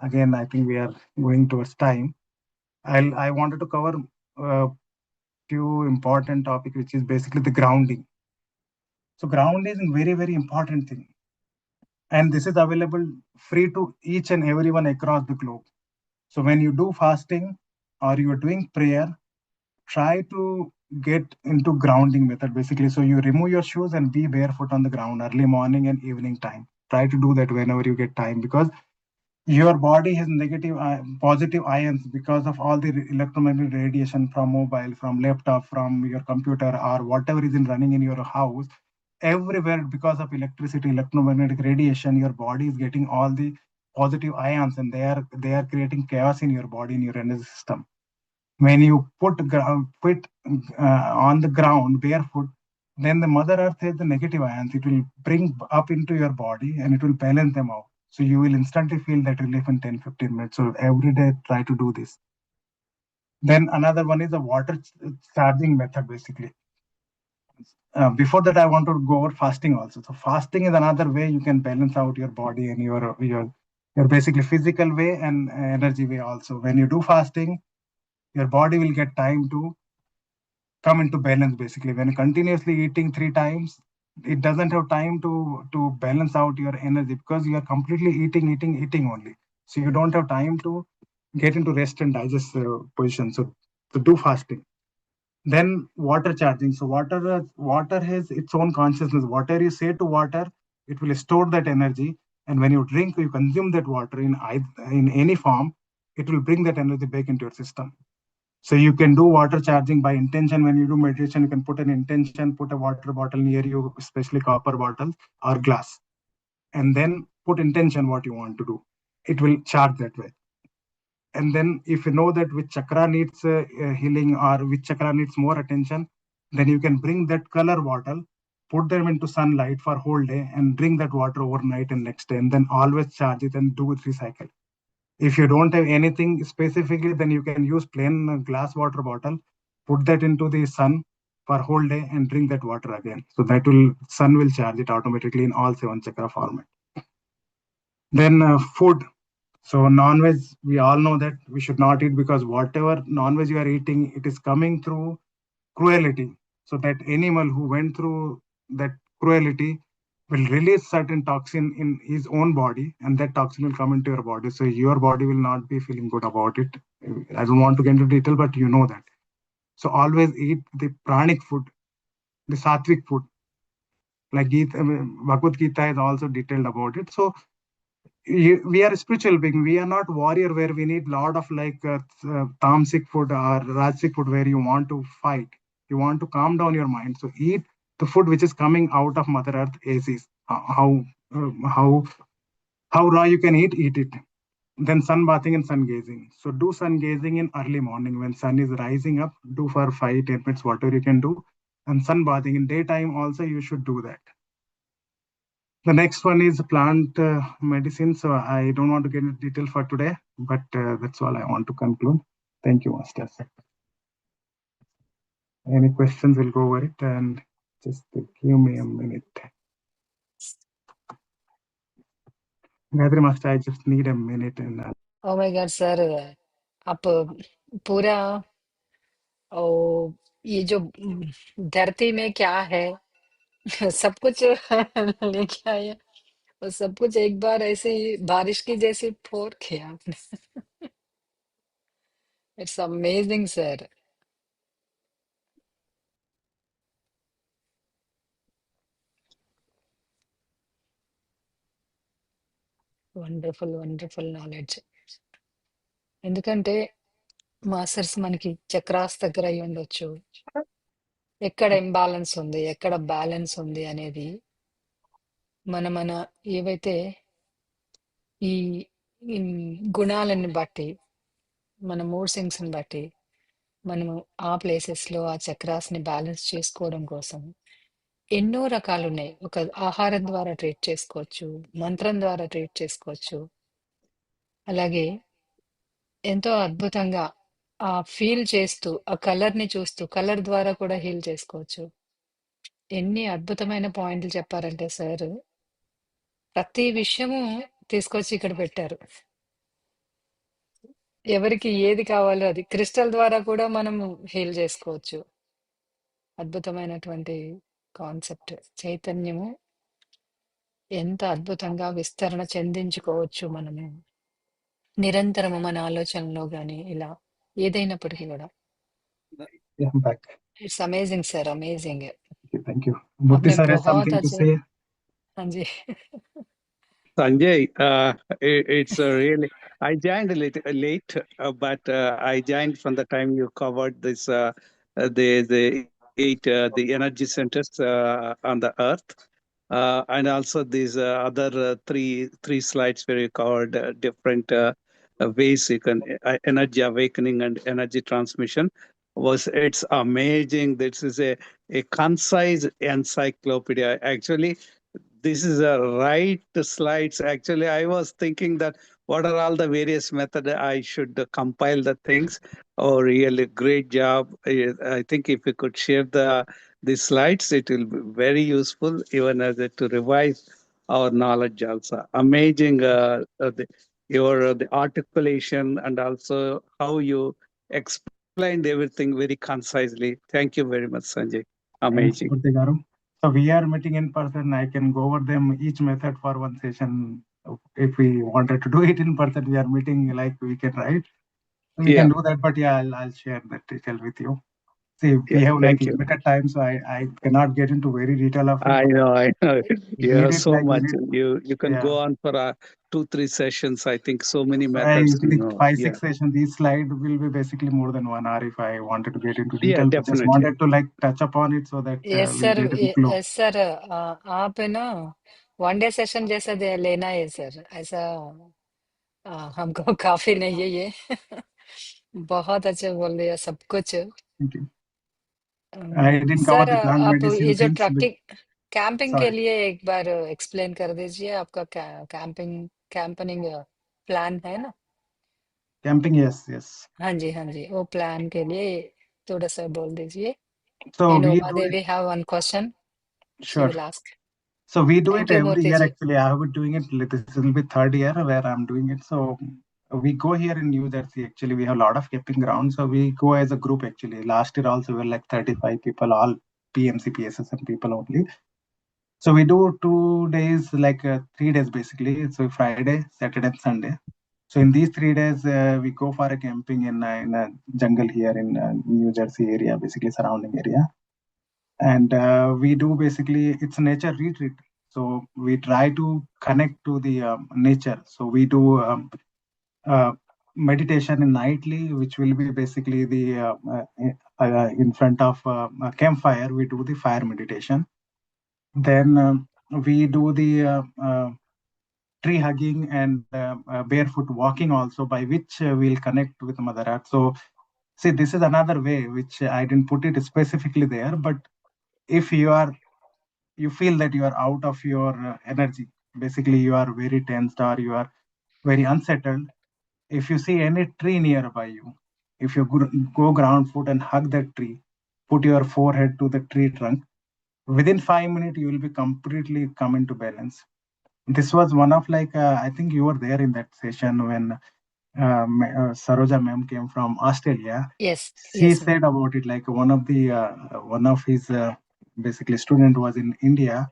Again, I think we are going towards time. I wanted to cover a few important topic, which is basically the grounding. So ground is a very, very important thing. And this is available free to each and everyone across the globe. So when you do fasting or you are doing prayer, try to get into grounding method basically. So you remove your shoes and be barefoot on the ground early morning and evening time. Try to do that whenever you get time, because your body has negative positive ions because of all the electromagnetic radiation from mobile, from laptop, from your computer, or whatever is in running in your house. Everywhere, because of electricity, electromagnetic radiation, your body is getting all the positive ions, and they are creating chaos in your body, in your energy system. When you put on the ground barefoot, then the mother earth has the negative ions. It will bring up into your body and it will balance them out. So you will instantly feel that relief in 10-15 minutes. So every day try to do this. Then another one is the water charging method basically. Before that, I want to go over fasting also. So fasting is another way you can balance out your body and your basically physical way and energy way also. When you do fasting, your body will get time to come into balance basically. When you're continuously eating 3 times, it doesn't have time to balance out your energy, because you are completely eating only. So you don't have time to get into rest and digest position. So to do fasting. Then water charging. So water has its own consciousness. Whatever you say to water, it will store that energy. And when you drink, you consume that water in any form, it will bring that energy back into your system. So you can do water charging by intention. When you do meditation, you can put an intention, put a water bottle near you, especially copper bottles or glass, and then put intention what you want to do. It will charge that way. And then if you know that which chakra needs healing or which chakra needs more attention, then you can bring that color bottle, put them into sunlight for whole day and drink that water overnight and next day, and then always charge it and do it recycle. If you don't have anything specifically, then you can use plain glass water bottle, put that into the sun for whole day and drink that water again. So that sun will charge it automatically in all 7 chakra format. Then food. So non-veg, we all know that we should not eat, because whatever non-veg you are eating, it is coming through cruelty. So that animal who went through that cruelty will release certain toxin in his own body, and that toxin will come into your body. So your body will not be feeling good about it. I don't want to get into detail, but you know that. So always eat the pranic food, the sattvic food. Like Bhagavad Gita is also detailed about it. So we are a spiritual being. We are not warrior where we need lot of tamasic food or rajasic food where you want to fight. You want to calm down your mind. So eat the food which is coming out of Mother Earth ACs. How raw you can eat it. Then sun bathing and sun gazing. So do sun gazing in early morning when sun is rising up. Do for 5-10 minutes whatever you can do. And sun bathing in daytime also you should do that. The next one is plant medicine. So I don't want to get into detail for today, but that's all I want to conclude. Thank you, Master. Any questions, we'll go over it, and just give me a minute. Gayatri Master, I just need a minute. And Oh my God, sir. आप पूरा ये जो धरती में क्या है सब कुछ लेके आए हैं। और सब कुछ एक बार ऐसे ही बारिश की जैसी फोड़ किया आपने। It's amazing sir. Wonderful wonderful knowledge. ఎందుకంటే మాస్టర్స్ మనకి చక్రాస్ దగ్గర అయి ఉండొచ్చు, ఎక్కడ ఇంబ్యాలెన్స్ ఉంది ఎక్కడ బ్యాలెన్స్ ఉంది అనేది మన ఏవైతే ఈ ఈ గుణాలను బట్టి మన మూడ్ సింగ్స్ని బట్టి మనము ఆ ప్లేసెస్లో ఆ చక్రాస్ని బ్యాలెన్స్ చేసుకోవడం కోసం ఎన్నో రకాలు ఉన్నాయి. ఒక ఆహారం ద్వారా ట్రీట్ చేసుకోవచ్చు, మంత్రం ద్వారా ట్రీట్ చేసుకోవచ్చు, అలాగే ఎంతో అద్భుతంగా ఆ ఫీల్ చేస్తూ ఆ కలర్ని చూస్తూ కలర్ ద్వారా కూడా హీల్ చేసుకోవచ్చు. ఎన్ని అద్భుతమైన పాయింట్లు చెప్పారంటే సార్, ప్రతి విషయము తీసుకొచ్చి ఇక్కడ పెట్టారు. ఎవరికి ఏది కావాలో అది క్రిస్టల్ ద్వారా కూడా మనం హీల్ చేసుకోవచ్చు. అద్భుతమైనటువంటి కాన్సెప్ట్. చైతన్యము ఎంత అద్భుతంగా విస్తరణ చెందించుకోవచ్చు మనము నిరంతరము మన ఆలోచనలో కానీ ఇలా ఏదైనప్పటికీ కూడా. yeah, I'm back. It's amazing sir, amazing. Thank you. Murthy आपने sir has बहुत something to अच्छे. say. हाँ जी. Sanjay, it's really. I joined a little late, but I joined from the time you covered this the 8 the energy centers on the earth, and also these other three slides where you covered different ways you can energy awakening and energy transmission. It's amazing. This is a concise encyclopedia. Actually, this is a right slides. Actually, I was thinking that what are all the various methods I should compile the things. Oh, really great job. I think if you could share the slides, it will be very useful even as to revise our knowledge also. Amazing the articulation and also how you explained everything very concisely. Thank you very much, Sanjay. Amazing. Thanks, Murthy garu. So we are meeting in person. I can go over them each method for one session. If we wanted to do it in person, we are meeting like weekend, right? We Yeah. can do that, but yeah, I'll share that detail with you. See, we Yeah, have thank like you. limited time, so I cannot get into very detail of it. I know. We You need have it so like we much. need, You can yeah. go on for 2-3 sessions. I think so many So I methods. usually 5-6 Yeah. sessions. These slide will be basically more than 1 hour if I wanted to get into Yeah, detail. But just definitely. wanted to like touch upon it so that yes we'll sir, get into flow. Yes sir. आप है ना 1 day session जैसा लेना है sir, ऐसा हमको काफी नहीं है ये। बहुत अच्छे बोल दिया सब कुछ। Thank you. I didn't cover sir, the plant आप ये medicine जो things. ट्रैकिंग कैंपिंग के Sorry. लिए एक बार एक्सप्लेन कर दीजिए, आपका कैंपिंग प्लान है ना? Camping, yes, yes. हाँ जी, हाँ जी, वो प्लान के लिए थोड़ा सा बोल दीजिए। So and we Uma do it. Devi have one question she Sure. Will ask. So we do it thank you every Murthy year. जी। Actually, I have been doing it. This will be third year where I'm doing it. So we go here in New Jersey. Actually, we have a lot of camping grounds. So we go as a group. Actually, last year also we were like 35 people, all PMC PSSM people only. So we do 2 days, like 3 days basically. So Friday, Saturday, and Sunday. So in these 3 days, we go for a camping in a jungle here in New Jersey area, basically surrounding area. And we do basically it's a nature retreat. So we try to connect to the nature. So we do uh, meditation in nightly, which will be basically the in front of a campfire. We do the fire meditation. Then we do the tree hugging and barefoot walking also, by which we'll connect with Mother Earth. So see, this is another way which I didn't put it specifically there, but if you feel that you are out of your energy, basically you are very tensed or you are very unsettled, if you see any tree nearby you, if you go ground foot and hug that tree, put your forehead to the tree trunk, within 5 minutes you will be completely come into balance. This was one of like I think you were there in that session when Saroja ma'am came from Australia. Yes, She yes ma'am. said about it like one of his basically student was in India,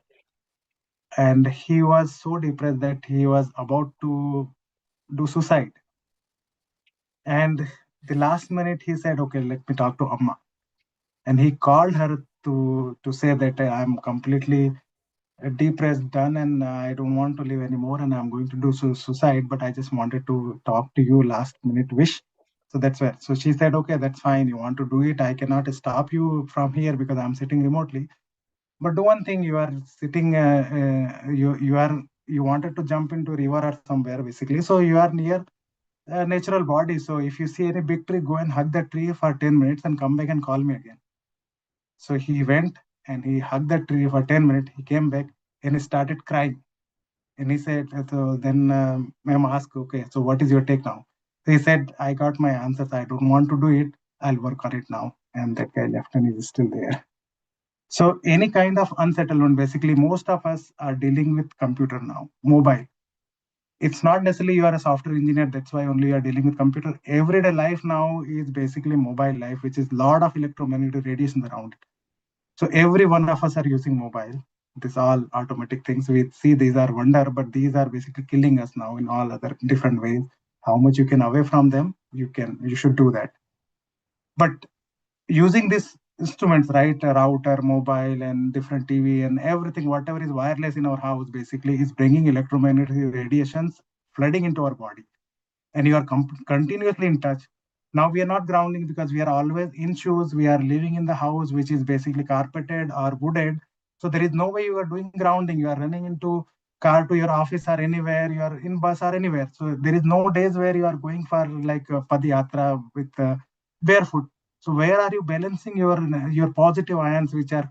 and he was so depressed that he was about to do suicide. And the last minute he said, okay, let me talk to Amma. And he called her to say that I'm completely depressed, done, and I don't want to live anymore, and I'm going to do suicide, but I just wanted to talk to you, last minute wish. So that's where. So she said, okay, that's fine. You want to do it. I cannot stop you from here because I'm sitting remotely. But do one thing, you are sitting, you wanted to jump into river or somewhere basically. So you are near a natural body. So if you see any big tree, go and hug that tree for 10 minutes and come back and call me again. So he went and he hugged that tree for 10 minutes. He came back and he started crying. And he said, so then ma'am asked, okay, so what is your take now? So he said, I got my answers. I don't want to do it. I'll work on it now. And that guy left and he's still there. So any kind of unsettlement, basically, most of us are dealing with computer now, mobile. It's not necessarily you are a software engineer, that's why only you are dealing with computer. Everyday life now is basically mobile life, which is lot of electromagnetic radiation around it. So every one of us are using mobile. These all automatic things. We see these are wonder, but these are basically killing us now in all other different ways. How much you can away from them, you should do that. But using these instruments, right, a router, mobile, and different TV and everything, whatever is wireless in our house, basically is bringing electromagnetic radiations flooding into our body, and you are continuously in touch. Now we are not grounding because we are always in shoes. We are living in the house, which is basically carpeted or wooded. So there is no way you are doing grounding. You are running into car to your office or anywhere. You are in bus or anywhere. So there is no days where you are going for like padiyatra with barefoot. So where are you balancing your positive ions which are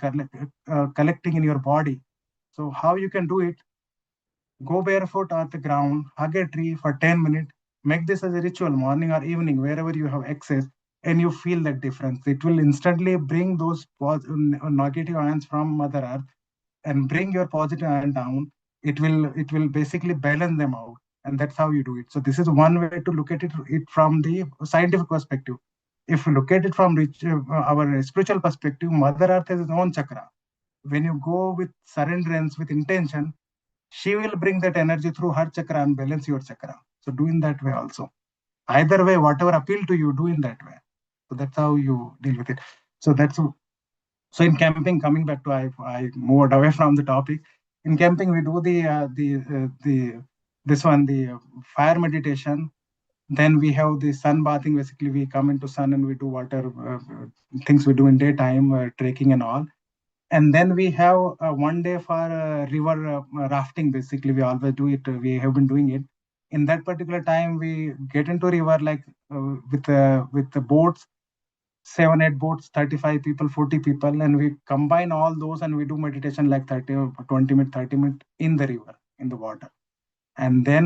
collecting in your body? So how you can do it? Go barefoot on the ground, hug a tree for 10 minutes, make this as a ritual, morning or evening, wherever you have access, and you feel that difference. It will instantly bring those negative ions from Mother Earth and bring your positive ion down. It will basically balance them out. And that's how you do it. So this is one way to look at it from the scientific perspective. If you look at it from our spiritual perspective, Mother Earth has its own chakra. When you go with surrenderance, with intention, she will bring that energy through her chakra and balance your chakra. So do in that way also. Either way, whatever appeal to you, do in that way. So that's how you deal with it. So so in camping. Coming back to I moved away from the topic. In camping, we do the this one the fire meditation. Then we have the sun bathing. Basically, we come into sun and we do water things we do in daytime, trekking and all. And then we have one day for river rafting. Basically, we always do it. We have been doing it in that particular time, we get into river like with the boats, 7-8 boats, 35 people, 40 people, and we combine all those and we do meditation like 30 or 20 minutes, 30 minutes in the river, in the water. And then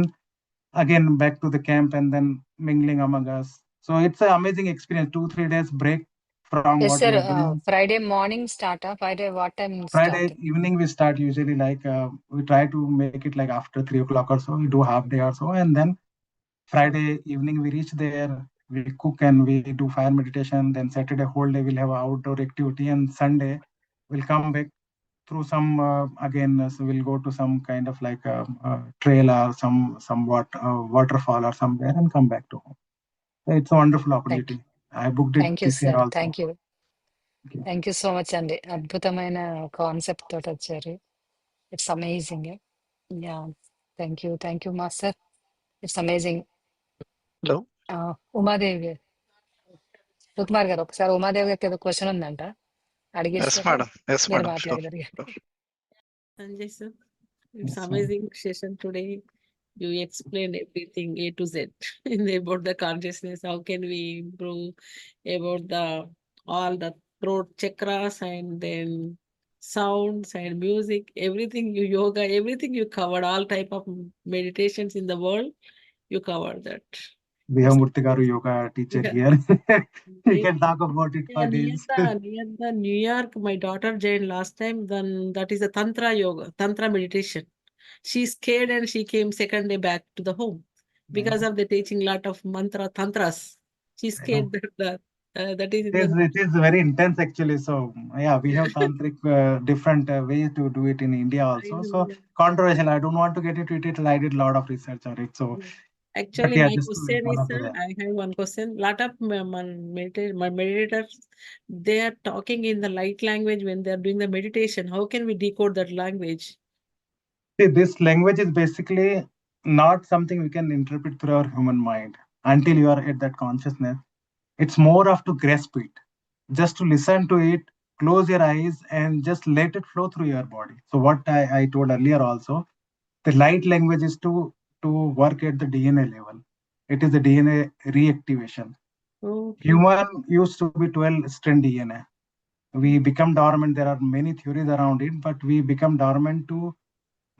again back to the camp and then mingling among us. So it's an amazing experience. 2-3 days break from Yes, what we sir. are doing. Friday morning start, Friday what time Friday start? evening we start usually like we try to make it like after 3 o'clock or so. We do half day or so, and then Friday evening we reach there. We cook and we do fire meditation. Then Saturday whole day we'll have outdoor activity, and Sunday we'll come back through some again. So we'll go to some kind of like a trail or some waterfall or somewhere and come back to home. So it's a wonderful opportunity. I booked it Thank you, this year sir. also. Thank you. Thank you. Thank you so much అండి. అద్భుతమైన concept తోటి వచ్చారు. It's amazing. Yeah, thank you master. It's amazing. Hello Umadevi Sukumar గారు, ఒకసారి ఉమాదేవి గారికి ఏదో question ఉందంట, yes అడిగేస్తారు. Madam yes మీరు madam మాట్లాడగలిగారు. Sanjay sir, it's Yes, ma'am. amazing session today. You explained everything A to Z in about the consciousness. How can we improve about the all the throat chakras and then sounds and music, everything you yoga, everything you covered, all type of meditations in the world, you covered that. We have Murthy Garu yoga teacher Yeah. here. We Yeah. can talk about it for Yeah, days. near the New York, my daughter joined last time. Then that is a tantra yoga, tantra meditation. She's scared and she came second day back to the home because of the teaching lot of tantras. She's I scared know. that is in the It is very intense actually. So yeah, we have tantric different ways to do it in India also. So know. controversial. I don't want to get into it. I did a lot of research on it. So Actually, yeah, my just to question is, follow sir, that. I have one question. Lot of my meditators, they are talking in the light language when they are doing the meditation. How can we decode that language? See, this language is basically not something we can interpret through our human mind until you are at that consciousness. It's more of to grasp it, just to listen to it, close your eyes, and just let it flow through your body. So what I told earlier also, the light language is to work at the DNA level. It is the DNA reactivation. Okay. Human used to be 12-strand DNA. We become dormant. There are many theories around it, but we become dormant to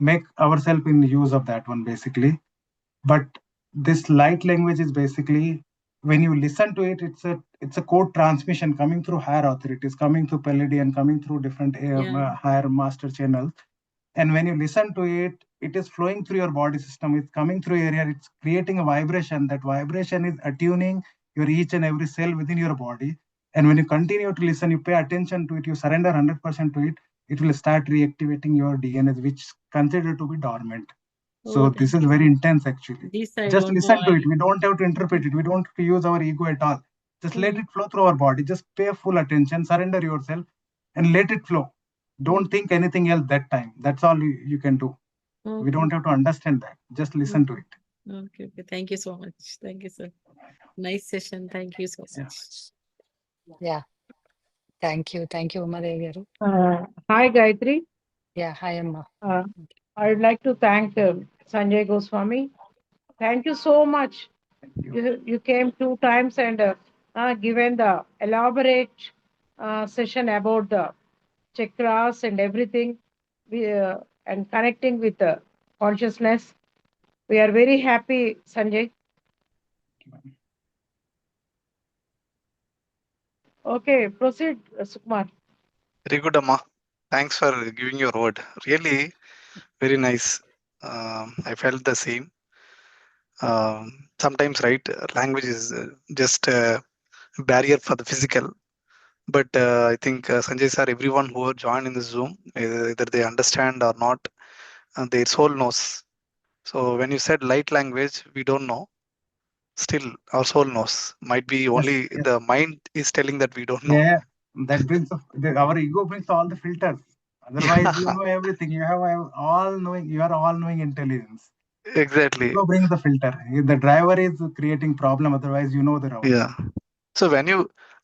make ourselves in use of that one basically. But this light language is basically, when you listen to it, it's a code transmission coming through higher authorities, coming through Palladian, coming through different Yeah. higher master channels. And when you listen to it, it is flowing through your body system. It's coming through your ear. It's creating a vibration. That vibration is attuning your each and every cell within your body. And when you continue to listen, you pay attention to it, you surrender 100% to it, it will start reactivating your DNA, which is considered to be dormant. So Oh, this thank is you, very sir. intense actually. This I Just don't listen know. to it. We don't have to interpret it. We don't have to use our ego at all. Just let it flow through our body. Just pay full attention, surrender yourself, and let it flow. Don't think anything else that time. That's all you can do. We don't have to understand that. Just listen to it. Okay. Thank you so much. Thank you, sir. Nice session. Thank you so Yeah. much. Yeah, thank you Umadevi గారు. Hi, Gayatri. Yeah, hi అమ్మా. I would like to thank Sanjay Goswami. Thank you so much. Thank you. You came 2 times and given the elaborate session about the chakras and everything, and connecting with the consciousness. We are very happy, Sanjay. Okay, proceed, Sukumar. Very good అమ్మా, thanks for giving your word, really very nice. I felt the same. Sometimes, right, language is just a barrier for the physical. But I think Sanjay sir, everyone who are joined in this Zoom, either they understand or not, their soul knows. So when you said light language, we don't know. Still, our soul knows. Might be only Yes. the mind is telling that we don't know. Yeah, that brings our ego brings all the filters. Otherwise, you know everything. You have all knowing. You are all knowing intelligence. Exactly. Ego brings the filter. The driver is creating problem. Otherwise, you know the route. Yeah. So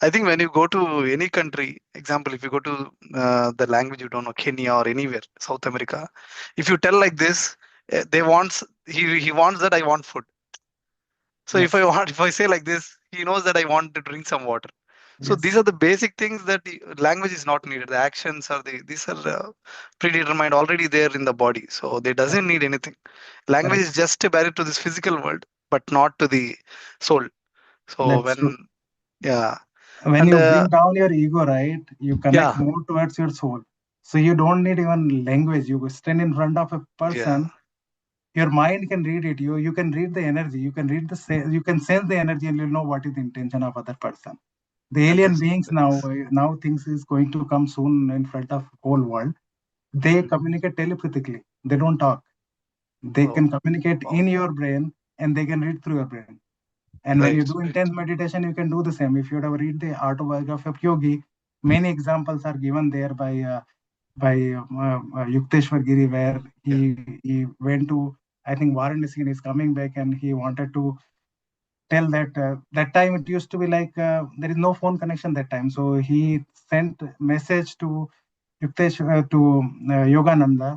I think when you go to any country, example, if you go to the language you don't know, Kenya or anywhere, South America, if you tell like this, they wants he wants that I want food. So if Yes. if I say like this, he knows that I want to drink some water. So these Yes. are the basic things that language is not needed. The actions are these are predetermined already there in the body. So they doesn't need anything. Language Correct. is just a barrier to this physical world, but not to the soul. So That's true. when yeah, When and you bring down your ego, right, you connect yeah, more towards your soul. So you don't need even language. You stand in front of a yeah, person, your mind can read it. You can read the energy. You can read you can sense the energy, and you'll know what is the intention of other person. The alien fantastic. beings now, now things is going to come soon in front of whole world. They Mhm. communicate telepathically. They don't talk. They Oh, can communicate wow. in your brain, and they can read through your brain. And when you Great, do great. intense meditation, you can do the same. If you have read the autobiography of Yogi, many examples are given there by Yukteswar Giri, where Yeah, he went to, I think, Varanasi, and he's coming back, and he wanted to tell that that time it used to be like there is no phone connection that time, so he sent message to Yogananda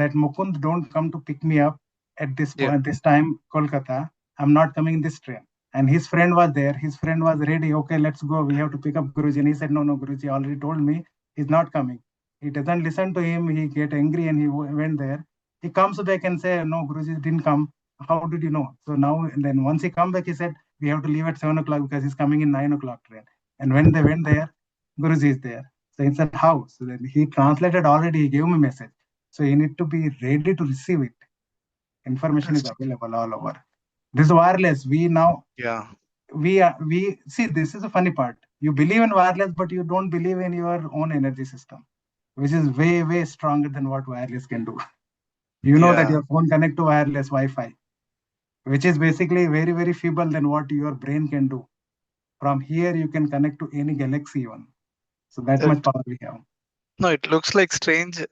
that Mukund, don't come to pick me up at this yeah, point, this time, Kolkata. I'm not coming in this train. And his friend was there. His friend was ready. Okay, let's go. We have to pick up Guruji. And he said, no, no, Guruji already told me he's not coming. He doesn't listen to him. He get angry, and he went there. He comes back and say, no, Guruji didn't come. How did you know? So now, and then once he come back, he said, we have to leave at 7 o'clock because he's coming in 9 o'clock train. And when they went there, Guruji is there. So he said, how? So then he translated already. He gave me message. So you need to be ready to receive it. Information is fantastic. available all over. This is wireless. We now Yeah, we see, this is a funny part. You believe in wireless, but you don't believe in your own energy system, which is way, way stronger than what wireless can do. You know that yeah. your phone connect to wireless Wi-Fi, which is basically very, very feeble than what your brain can do. From here, you can connect to any galaxy even. So that It, much power we have. no, it looks like strange,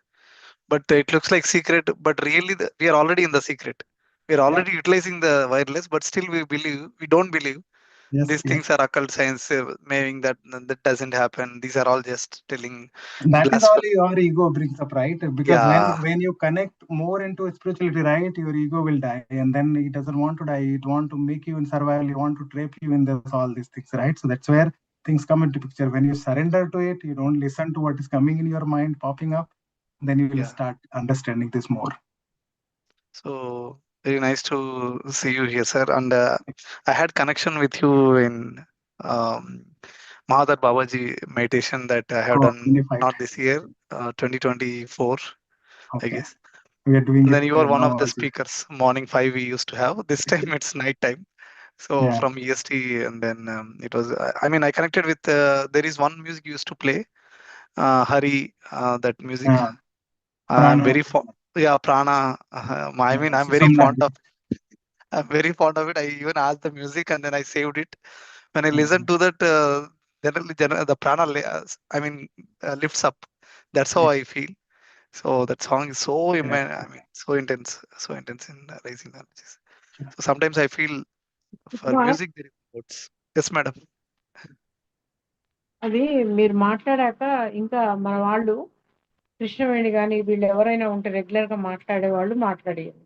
but it looks like secret. But really, we are already in the secret. We are Yeah. already utilizing the wireless, but still we don't believe Yes. these Yes. things are occult science, meaning that that doesn't happen. These are all just telling That is all blasphemy. your ego brings up, right? Because Yeah, when you connect more into spirituality, right, your ego will die, and then it doesn't want to die. It want to make you in survival. It want to trap you in this, all these things, right? So that's where things come into picture. When you surrender to it, you don't listen to what is coming in your mind popping up, then you will yeah. start understanding this more. So very nice to see you here, sir. And I had connection with you in um, Mahadar Babaji meditation that I have Oh, done unified. not this year, 2024, I Okay, guess. we are doing And it then you are one now of the also. speakers. Morning 5 we used to have. This time it's night time. So Yeah, from EST, and then it was. I mean, I connected with. There is one music you used to play, Hari. That music. uh, I'm prana. very fond. Yeah, Prana. I mean, I'm very fond Somnath. of. I'm very fond of it. I even asked the music and then I saved it. When I listen Okay. to that, generally the prana, I mean, lifts up. That's how Yeah, I feel. So that song is so correct. I mean, so intense in raising the energies. Sure. So sometimes I feel for music there is words. Yes, madam. అది మీరు మాట్లాడాక ఇంకా మన వాళ్ళు కృష్ణవేణి కానీ వీళ్ళు ఎవరైనా ఉంటే రెగ్యులర్ గా మాట్లాడే వాళ్ళు మాట్లాడేది.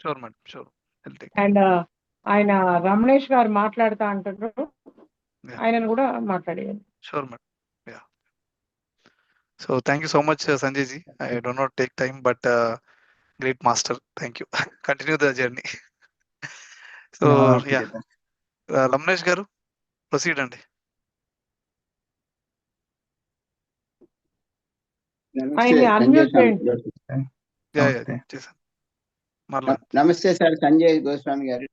Sure, madam. Sure. I'll take. And ఆయన రమణేష్ గారు మాట్లాడుతా అంటారు, Yeah. ఆయనను కూడా మాట్లాడేది. Sure, madam. Yeah. So thank you so much, Sanjay ji. I do not take time, but great master. Thank you. Continue the journey. So We all are yeah, together. Lamnesh garu, proceed and. నమస్తే ఆయన్ని Sanjay unmute స్వామి చేయండి. Okay. Yeah, yeah. Namaste. Jason. Marla. నమస్తే sir Sanjay Goswami గారు.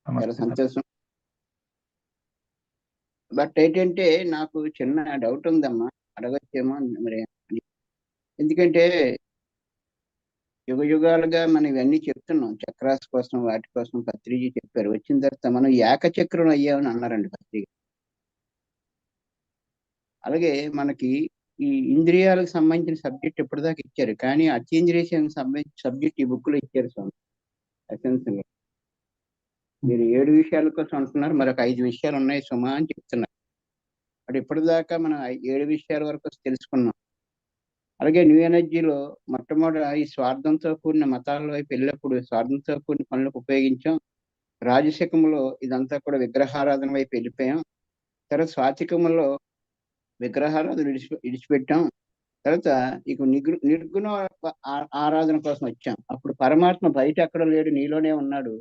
చాలా Namaste. సంతోషం. But ఏంటంటే నాకు చిన్న డౌట్ ఉందమ్మా, అడగచ్చేమో మరి. ఎందుకంటే యుగ యుగాలుగా మనం ఇవన్నీ చెప్తున్నాం, చక్రాస్ కోసం వాటి కోసం పత్రిజీ చెప్పారు. వచ్చిన తర్వాత మనం ఏకచక్రం అయ్యామని అన్నారండి పత్రిక. అలాగే మనకి ఈ ఇంద్రియాలకు సంబంధించిన సబ్జెక్ట్ ఇప్పటిదాకా ఇచ్చారు, కానీ అతీంద్రియానికి సంబంధించిన సబ్జెక్ట్ ఈ బుక్ లో ఇచ్చారు స్వామి. ఎసెన్స్ మీరు 7 విషయాల కోసం అంటున్నారు, మరొక 5 విషయాలు ఉన్నాయి సుమా అని చెప్తున్నారు. అటు ఇప్పటిదాకా మనం 7 విషయాల వరకు తెలుసుకున్నాం. అలాగే న్యూ ఎనర్జీలో మొట్టమొదట ఈ స్వార్థంతో కూడిన మతాల వైపు వెళ్ళినప్పుడు స్వార్థంతో కూడిన పనులకు ఉపయోగించాం. రాజశకంలో ఇదంతా కూడా విగ్రహారాధన వైపు వెళ్ళిపోయాం. తర్వాత స్వాతికంలో విగ్రహారాధన విడిచిపెట్టాం. తర్వాత ఇక నిర్గుణ ఆరాధన కోసం వచ్చాం. అప్పుడు పరమాత్మ బయట ఎక్కడ లేడు, నీలోనే ఉన్నాడు.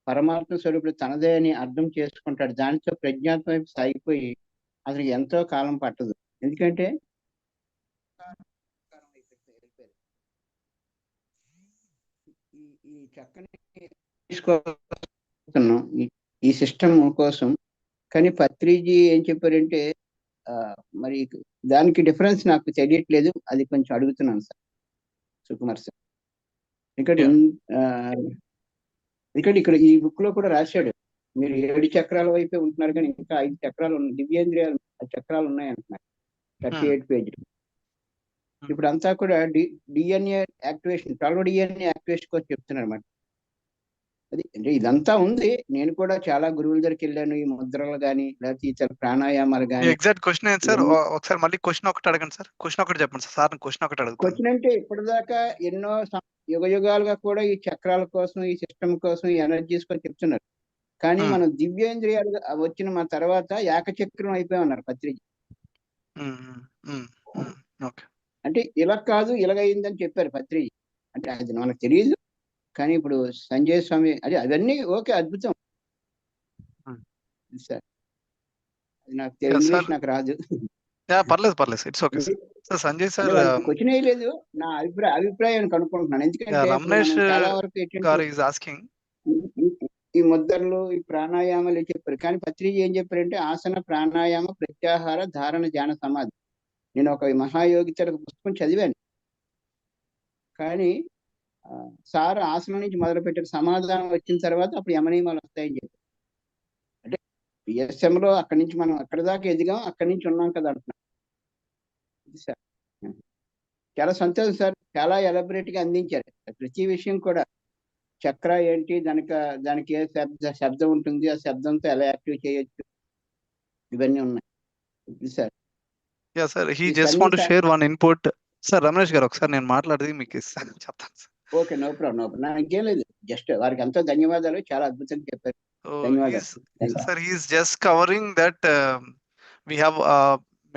పరమాత్మ స్వరూపుడు తనదే అని అర్థం చేసుకుంటాడు. దానితో ప్రజ్ఞాత్మ వైపు సాగిపోయి అతనికి ఎంతో కాలం పట్టదు. ఎందుకంటే ఈ చక్కని తీసుకోతున్నాం ఈ సిస్టమ్ కోసం. కానీ పత్రిజీ ఏం చెప్పారంటే మరి దానికి డిఫరెన్స్ నాకు తెలియట్లేదు, అది కొంచెం అడుగుతున్నాను సార్ సుకుమార్ సార్. ఇక్కడ ఈ బుక్ లో కూడా రాశాడు, మీరు 7 చక్రాల వైపే ఉంటున్నారు కానీ ఇంకా 5 చక్రాలు దివ్యేంద్రియాలు చక్రాలు ఉన్నాయి అంటున్నారు 38 పేజీలు. ఇప్పుడు అంతా కూడా డిఎన్ఏ యాక్టివేషన్ 12 డిఎన్ఏ యాక్టివేషన్ కోసం చెప్తున్నారు అన్నమాట. అది అంటే ఇదంతా ఉంది. నేను కూడా చాలా గురువుల దగ్గరికి వెళ్ళాను, ఈ ముద్రలు కానీ లేకపోతే ఈ ప్రాణాయామాలు కానీ. ఎగ్జాక్ట్ క్వశ్చన్ ఏంటి సార్? ఒకసారి మళ్ళీ క్వశ్చన్ ఒకటి అడగండి సార్. క్వశ్చన్ ఒకటి చెప్పండి సార్. క్వశ్చన్ ఒకటి అడుగుతాను. క్వశ్చన్ అంటే ఇప్పటిదాకా ఎన్నో యుగాలుగా కూడా ఈ చక్రాల కోసం, ఈ సిస్టమ్ కోసం, ఈ ఎనర్జీస్ కోసం చెప్తున్నారు. కానీ మనం దివ్యేంద్రియాలు వచ్చిన మా తర్వాత ఏకచక్రం అయిపోయామన్నారు పత్రిక. అంటే ఇలా కాదు ఇలాగైందని చెప్పారు పత్రిక. అంటే అది మనకు తెలియదు. కానీ ఇప్పుడు సంజయ్ స్వామి అది అవన్నీ ఓకే, అద్భుతం సార్. అది నాకు ఇంగ్లీష్ నాకు రాదు. పర్లేదు it's okay sir. Sanjay sir question లేదు, నా అభిప్రాయాన్ని కనుక్కుంటున్నాను. ఎందుకంటే చాలా వరకు ఈ ముద్రలు ఈ ప్రాణాయామాలు చెప్పారు. కానీ పత్రిక ఏం చెప్పారంటే ఆసన ప్రాణాయామ ప్రత్యాహార ధారణ ధ్యాన సమాధి. నేను ఒక మహాయోగి పుస్తకం చదివాను. కానీ సార్ ఆసనం నుంచి మొదలు పెట్టారు, సమాధానం వచ్చిన తర్వాత అప్పుడు యమనియమాలు వస్తాయని చెప్పారు. అంటే పిఎస్ఎంలో అక్కడి నుంచి మనం అక్కడి దాకా ఎదిగాం, అక్కడి నుంచి ఉన్నాం కదా అంటున్నాం. సార్ చాలా సంతోషం సార్, చాలా ఎలబరేట్ గా అందించారు. ప్రతి విషయం కూడా చక్ర ఏంటి, దానికి ఏ శబ్దం ఉంటుంది, ఆ శబ్దంతో ఎలా యాక్టివ్ చేయొచ్చు, ఇవన్నీ ఉన్నాయి sir. Yeah sir, he just want to share one input. Sir Ramesh గారు ఒకసారి నేను మాట్లాడేది మీకు చెప్తాను సార్. Okay, no problem. నాకు ఇంకేం లేదు, జస్ట్ వారికి ఎంతో ధన్యవాదాలు, చాలా అద్భుతంగా చెప్పారు. Sir, he is just covering that we have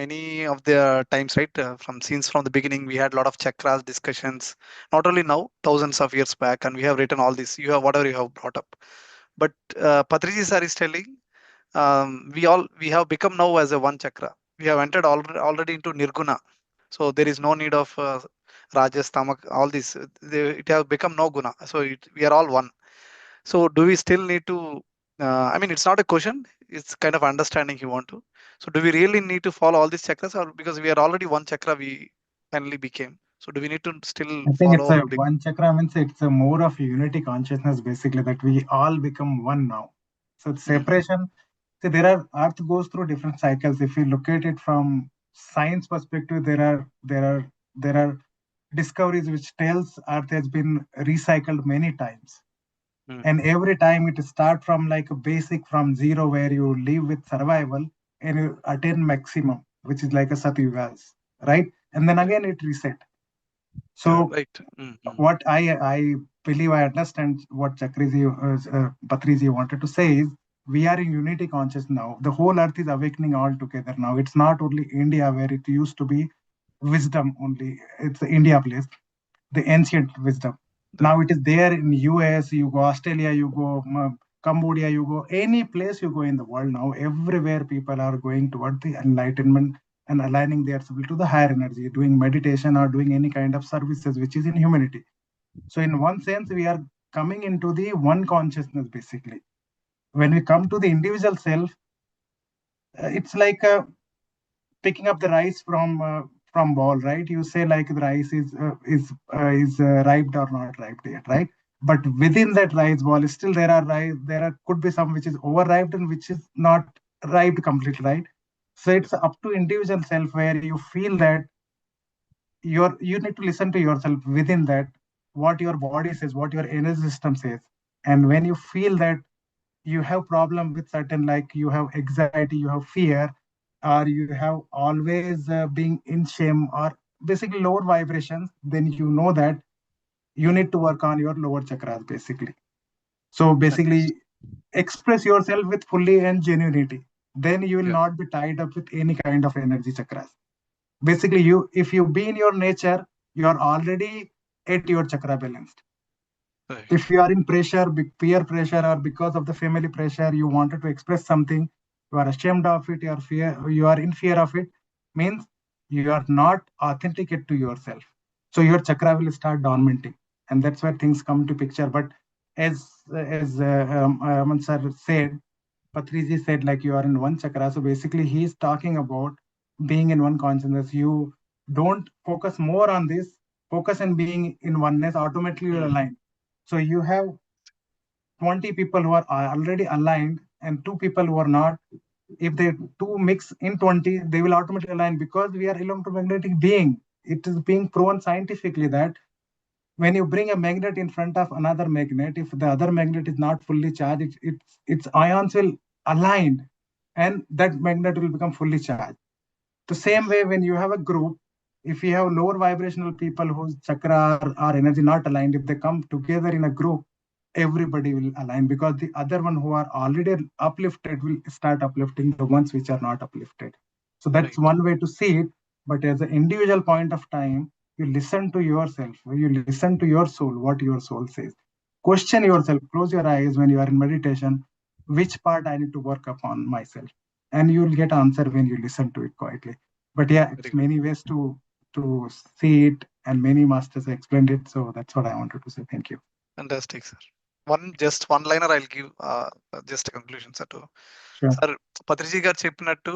many of the times, right? From the beginning, we had a lot of chakras discussions. Not only now, thousands of years back, and we have written all this. You have whatever you have brought up. But Patriji sir is telling, we have become now as a one chakra. We have entered already into nirguna. So there is no need of rajas, tamak, all this. It have become no guna. So we are all one. So do we still need to? I mean, it's not a question, it's kind of understanding you want to. So do we really need to follow all these chakras, or because we are already one chakra, we finally became? So do we need to still follow? I think it's one chakra means it's a more of unity consciousness, basically, that we all become one now. So separation, see, Earth goes through different cycles. If you look at it from science perspective, there are discoveries which tells Earth has been recycled many times. And every time it starts from like a basic from zero, where you live with survival and you attain maximum, which is like a satyugas, right? And then again it reset. So right. What I believe I understand what Patriji wanted to say is, we are in unity conscious now. The whole earth is awakening all together now. It's not only India, where it used to be wisdom only. It's the India place, the ancient wisdom. Now it is there in US, you go Australia, you go Cambodia, you go any place you go in the world now. Everywhere people are going toward the enlightenment and aligning themselves to the higher energy, doing meditation or doing any kind of services which is in humanity. So in one sense, we are coming into the one consciousness, basically. When we come to the individual self, it's like picking up the rice from ball, right? You say like the rice is ripe or not ripe yet, right? But within that rice ball, still there could be some which is overripe and which is not ripe completely, right? So it's up to individual self, where you feel that you need to listen to yourself within that, what your body says, what your energy system says. And when you feel that you have problem with certain, like you have anxiety, you have fear, or you have always being in shame or basically lower vibrations, then you know that you need to work on your lower chakras basically. So basically express yourself with fully and genuinity. Then you will Yeah. not be tied up with any kind of energy chakras. Basically, if you be in your nature, you are already at your chakra balanced. Right. If you are in pressure, peer pressure, or because of the family pressure, you wanted to express something, you are ashamed of it, you are in fear of it, means you are not authenticate to yourself. So your chakra will start dormanting, and that's where things come to picture. But as Raman sir said, Patriji said, like, you are in one chakra. So basically, he is talking about being in one consciousness. You don't focus more on this, focus on being in oneness, automatically you'll align. So you have 20 people who are already aligned and 2 people who are not. If they 2 mix in 20, they will automatically align, because we are electromagnetic being. It is being proven scientifically that when you bring a magnet in front of another magnet, if the other magnet is not fully charged, its ions will align, and that magnet will become fully charged. The same way, when you have a group, if you have lower vibrational people whose chakra or energy not aligned, if they come together in a group, everybody will align, because the other one who are already uplifted will start uplifting the ones which are not uplifted. So that's Right. one way to see it. But as an individual point of time, you listen to yourself, you listen to your soul, what your soul says. Question yourself, close your eyes when you are in meditation, which part I need to work upon myself. And you will get answer when you listen to it quietly. But yeah, it's many ways to see it, and many masters explained it. So that's what I wanted to say. Thank you. Fantastic, sir. Just one liner I'll give, just a conclusion, sir. Sure. Sir Patriji గారు చెప్పినట్టు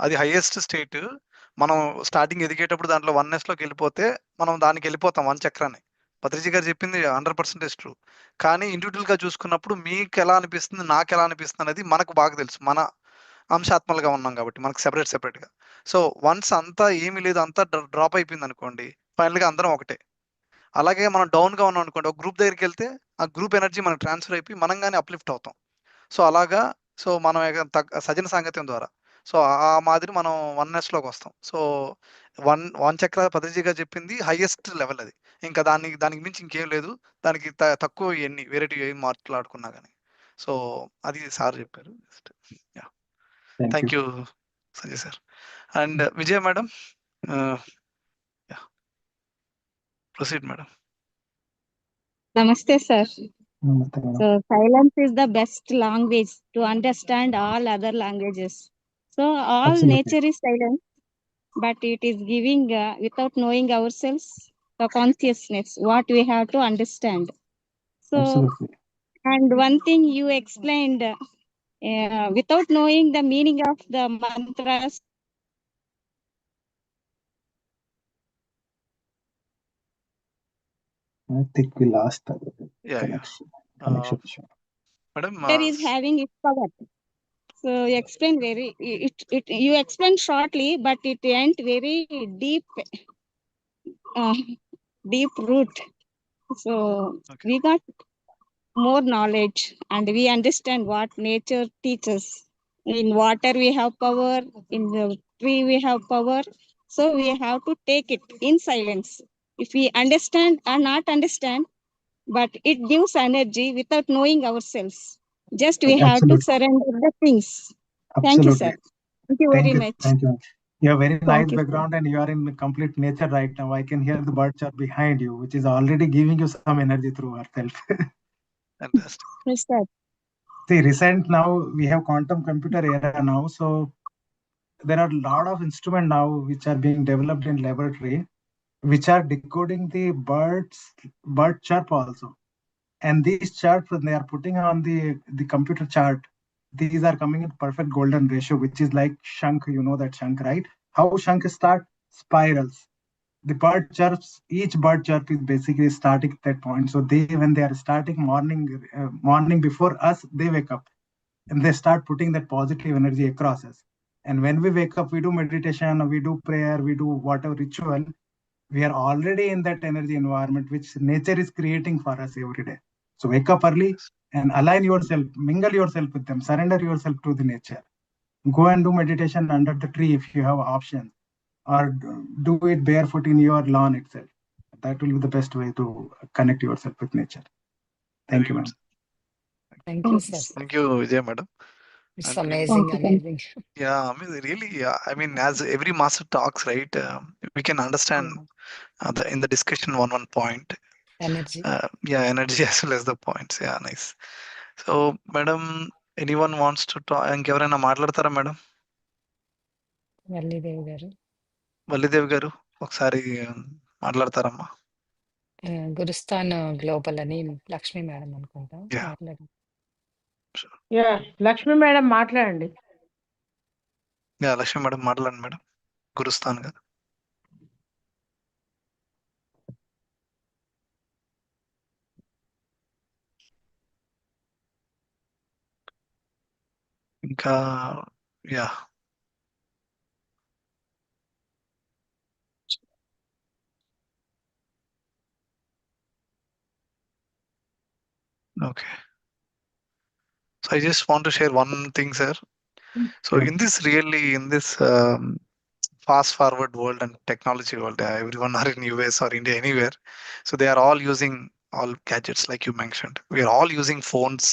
అది highest state. మనం starting ఎదిగేటప్పుడు దాంట్లో వన్నెస్లోకి వెళ్ళిపోతే మనం దానికి వెళ్ళిపోతాం, one చక్రాన్ని. పత్రిజీ గారు చెప్పింది 100% ట్రూ. కానీ ఇండివిజువల్గా చూసుకున్నప్పుడు మీకు ఎలా అనిపిస్తుంది, నాకు ఎలా అనిపిస్తుంది అనేది మనకు బాగా తెలుసు. మన అంశాత్మలుగా ఉన్నాం కాబట్టి మనకు సెపరేట్గా. సో వన్స్ అంతా ఏమీ లేదు, అంతా డ్రాప్ అయిపోయింది అనుకోండి, ఫైనల్గా అందరం ఒకటే. అలాగే మనం డౌన్గా ఉన్నాం అనుకోండి, ఒక గ్రూప్ దగ్గరికి వెళ్తే ఆ గ్రూప్ ఎనర్జీ మనకు ట్రాన్స్ఫర్ అయిపోయి మనం కానీ అప్లిఫ్ట్ అవుతాం. సో అలాగా, సో మనం సజన సాంగత్యం ద్వారా, సో ఆ మాదిరి మనం వన్నెస్లోకి వస్తాం. సో వన్ చక్ర పత్రిజీగా చెప్పింది హైయెస్ట్ లెవెల్ అది. ఇంకా దానికి మించి ఇంకేం లేదు, దానికి తక్కువ ఎన్ని వేరేటివి ఏం మాట్లాడుకున్నా కానీ. సో అది సార్ చెప్పారు. Thank you Sanjay sir. And Vijaya madam, proceed madam. Namaste, sir. Namaste, madam. So, silence is the best language to understand all other languages. So, all Absolutely. nature is silent, but it is giving, without knowing ourselves, the consciousness, what we have to understand. So, Absolutely. and one thing you explained, without knowing the meaning of the mantras, I think we lost the Yeah. connection. Connection issue. Madam, there is having its power. So you explain you explain shortly, but it went very deep, deep root. So Okay. we got more knowledge and we understand what nature teaches. In water we have power, in the tree we have power. So we have to take it in silence. If we understand or not understand, but it gives energy without knowing ourselves. Just we have to Absolutely. surrender the things. Thank you, Absolutely. sir. Thank you very much. Thank you. You have very Thank nice you, sir. background, and you are in complete nature right now. I can hear the birds are behind you, which is already giving you some energy through ourselves. Fantastic. Yes, sir. See, recent now we have quantum computer era now, so there are a lot of instruments now which are being developed in laboratory, which are decoding the bird chirp also. And these charts, when they are putting on the computer chart, these are coming in perfect golden ratio, which is like shank. You know that shank, right? How shank start? Spirals. The bird chirps, each bird chirp is basically starting at that point. So when they are starting morning before us, they wake up and they start putting that positive energy across us. And when we wake up, we do meditation, we do prayer, we do whatever ritual. We are already in that energy environment which nature is creating for us every day. So wake up early and align yourself, mingle yourself with them, surrender yourself to the nature. Go and do meditation under the tree if you have options. or do it barefoot in your lawn itself. That will be the best way to connect yourself with nature. Thank you, Very good. ma'am. Thank you, sir. Thank you, Vijay madam. It's And amazing, amazing. yeah, I mean, really, yeah. I mean, as every master talks, right, we can understand in the discussion one point. Energy. Yeah, energy as well as the points. Yeah, nice. So, madam, anyone wants to talk? ఇంకెవరైనా మాట్లాడతారా madam? Valli Devi గారు. వల్లిదేవి గారు ఒకసారి మాట్లాడతారమ్మా? Gurusthan global అని Lakshmi madam అనుకుంటా Yeah. మాట్లాడు. Yeah Lakshmi madam మాట్లాడండి. Yeah Lakshmi madam మాట్లాడండి మేడం. గురుస్థాన్ గారు. ఇంకా yeah okay. So I just want to share one thing, sir. So Yeah. in this fast forward world and technology world, everyone are in US or India, anywhere. So they are all using all gadgets like you mentioned. We are all using phones,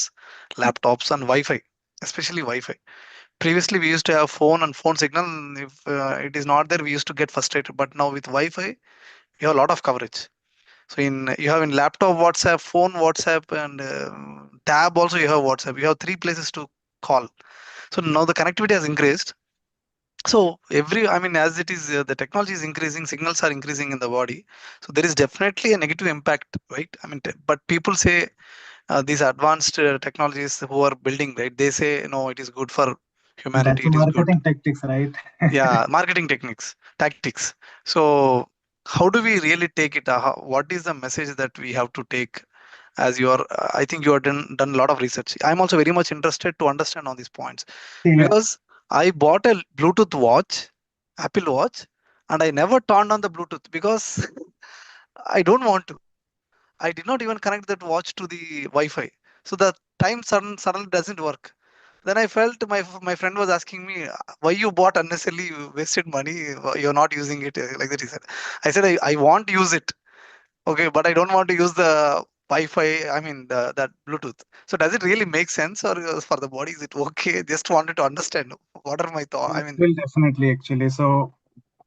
laptops, and Wi-Fi, especially Wi-Fi. Previously, we used to have phone and phone signal. If it is not there, we used to get frustrated. But now with Wi-Fi, you have a lot of coverage. So you have in laptop WhatsApp, phone WhatsApp, and tab also you have WhatsApp. You have 3 places to call. So now the connectivity has increased. So I mean, as it is, the technology is increasing, signals are increasing in the body. So there is definitely a negative impact, right? I mean, but people say these advanced technologies who are building, right? They say no, it is good for humanity. That's It is good. marketing tactics, right? Yeah, marketing tactics. So how do we really take it? What is the message that we have to take? As you are, I think you have done a lot of research. I'm also very much interested to understand on these points Yeah. because I bought a Bluetooth watch, Apple Watch, and I never turned on the Bluetooth because I don't want to. I did not even connect that watch to the Wi-Fi, so the time suddenly doesn't work. Then I felt my friend was asking me, why you bought unnecessarily, you wasted money, you're not using it like that. He said, I said I want to use it, okay, but I don't want to use the Wi-Fi. I mean that Bluetooth. So does it really make sense, or for the body is it okay? Just wanted to understand what are my thoughts. I It mean, will definitely actually. So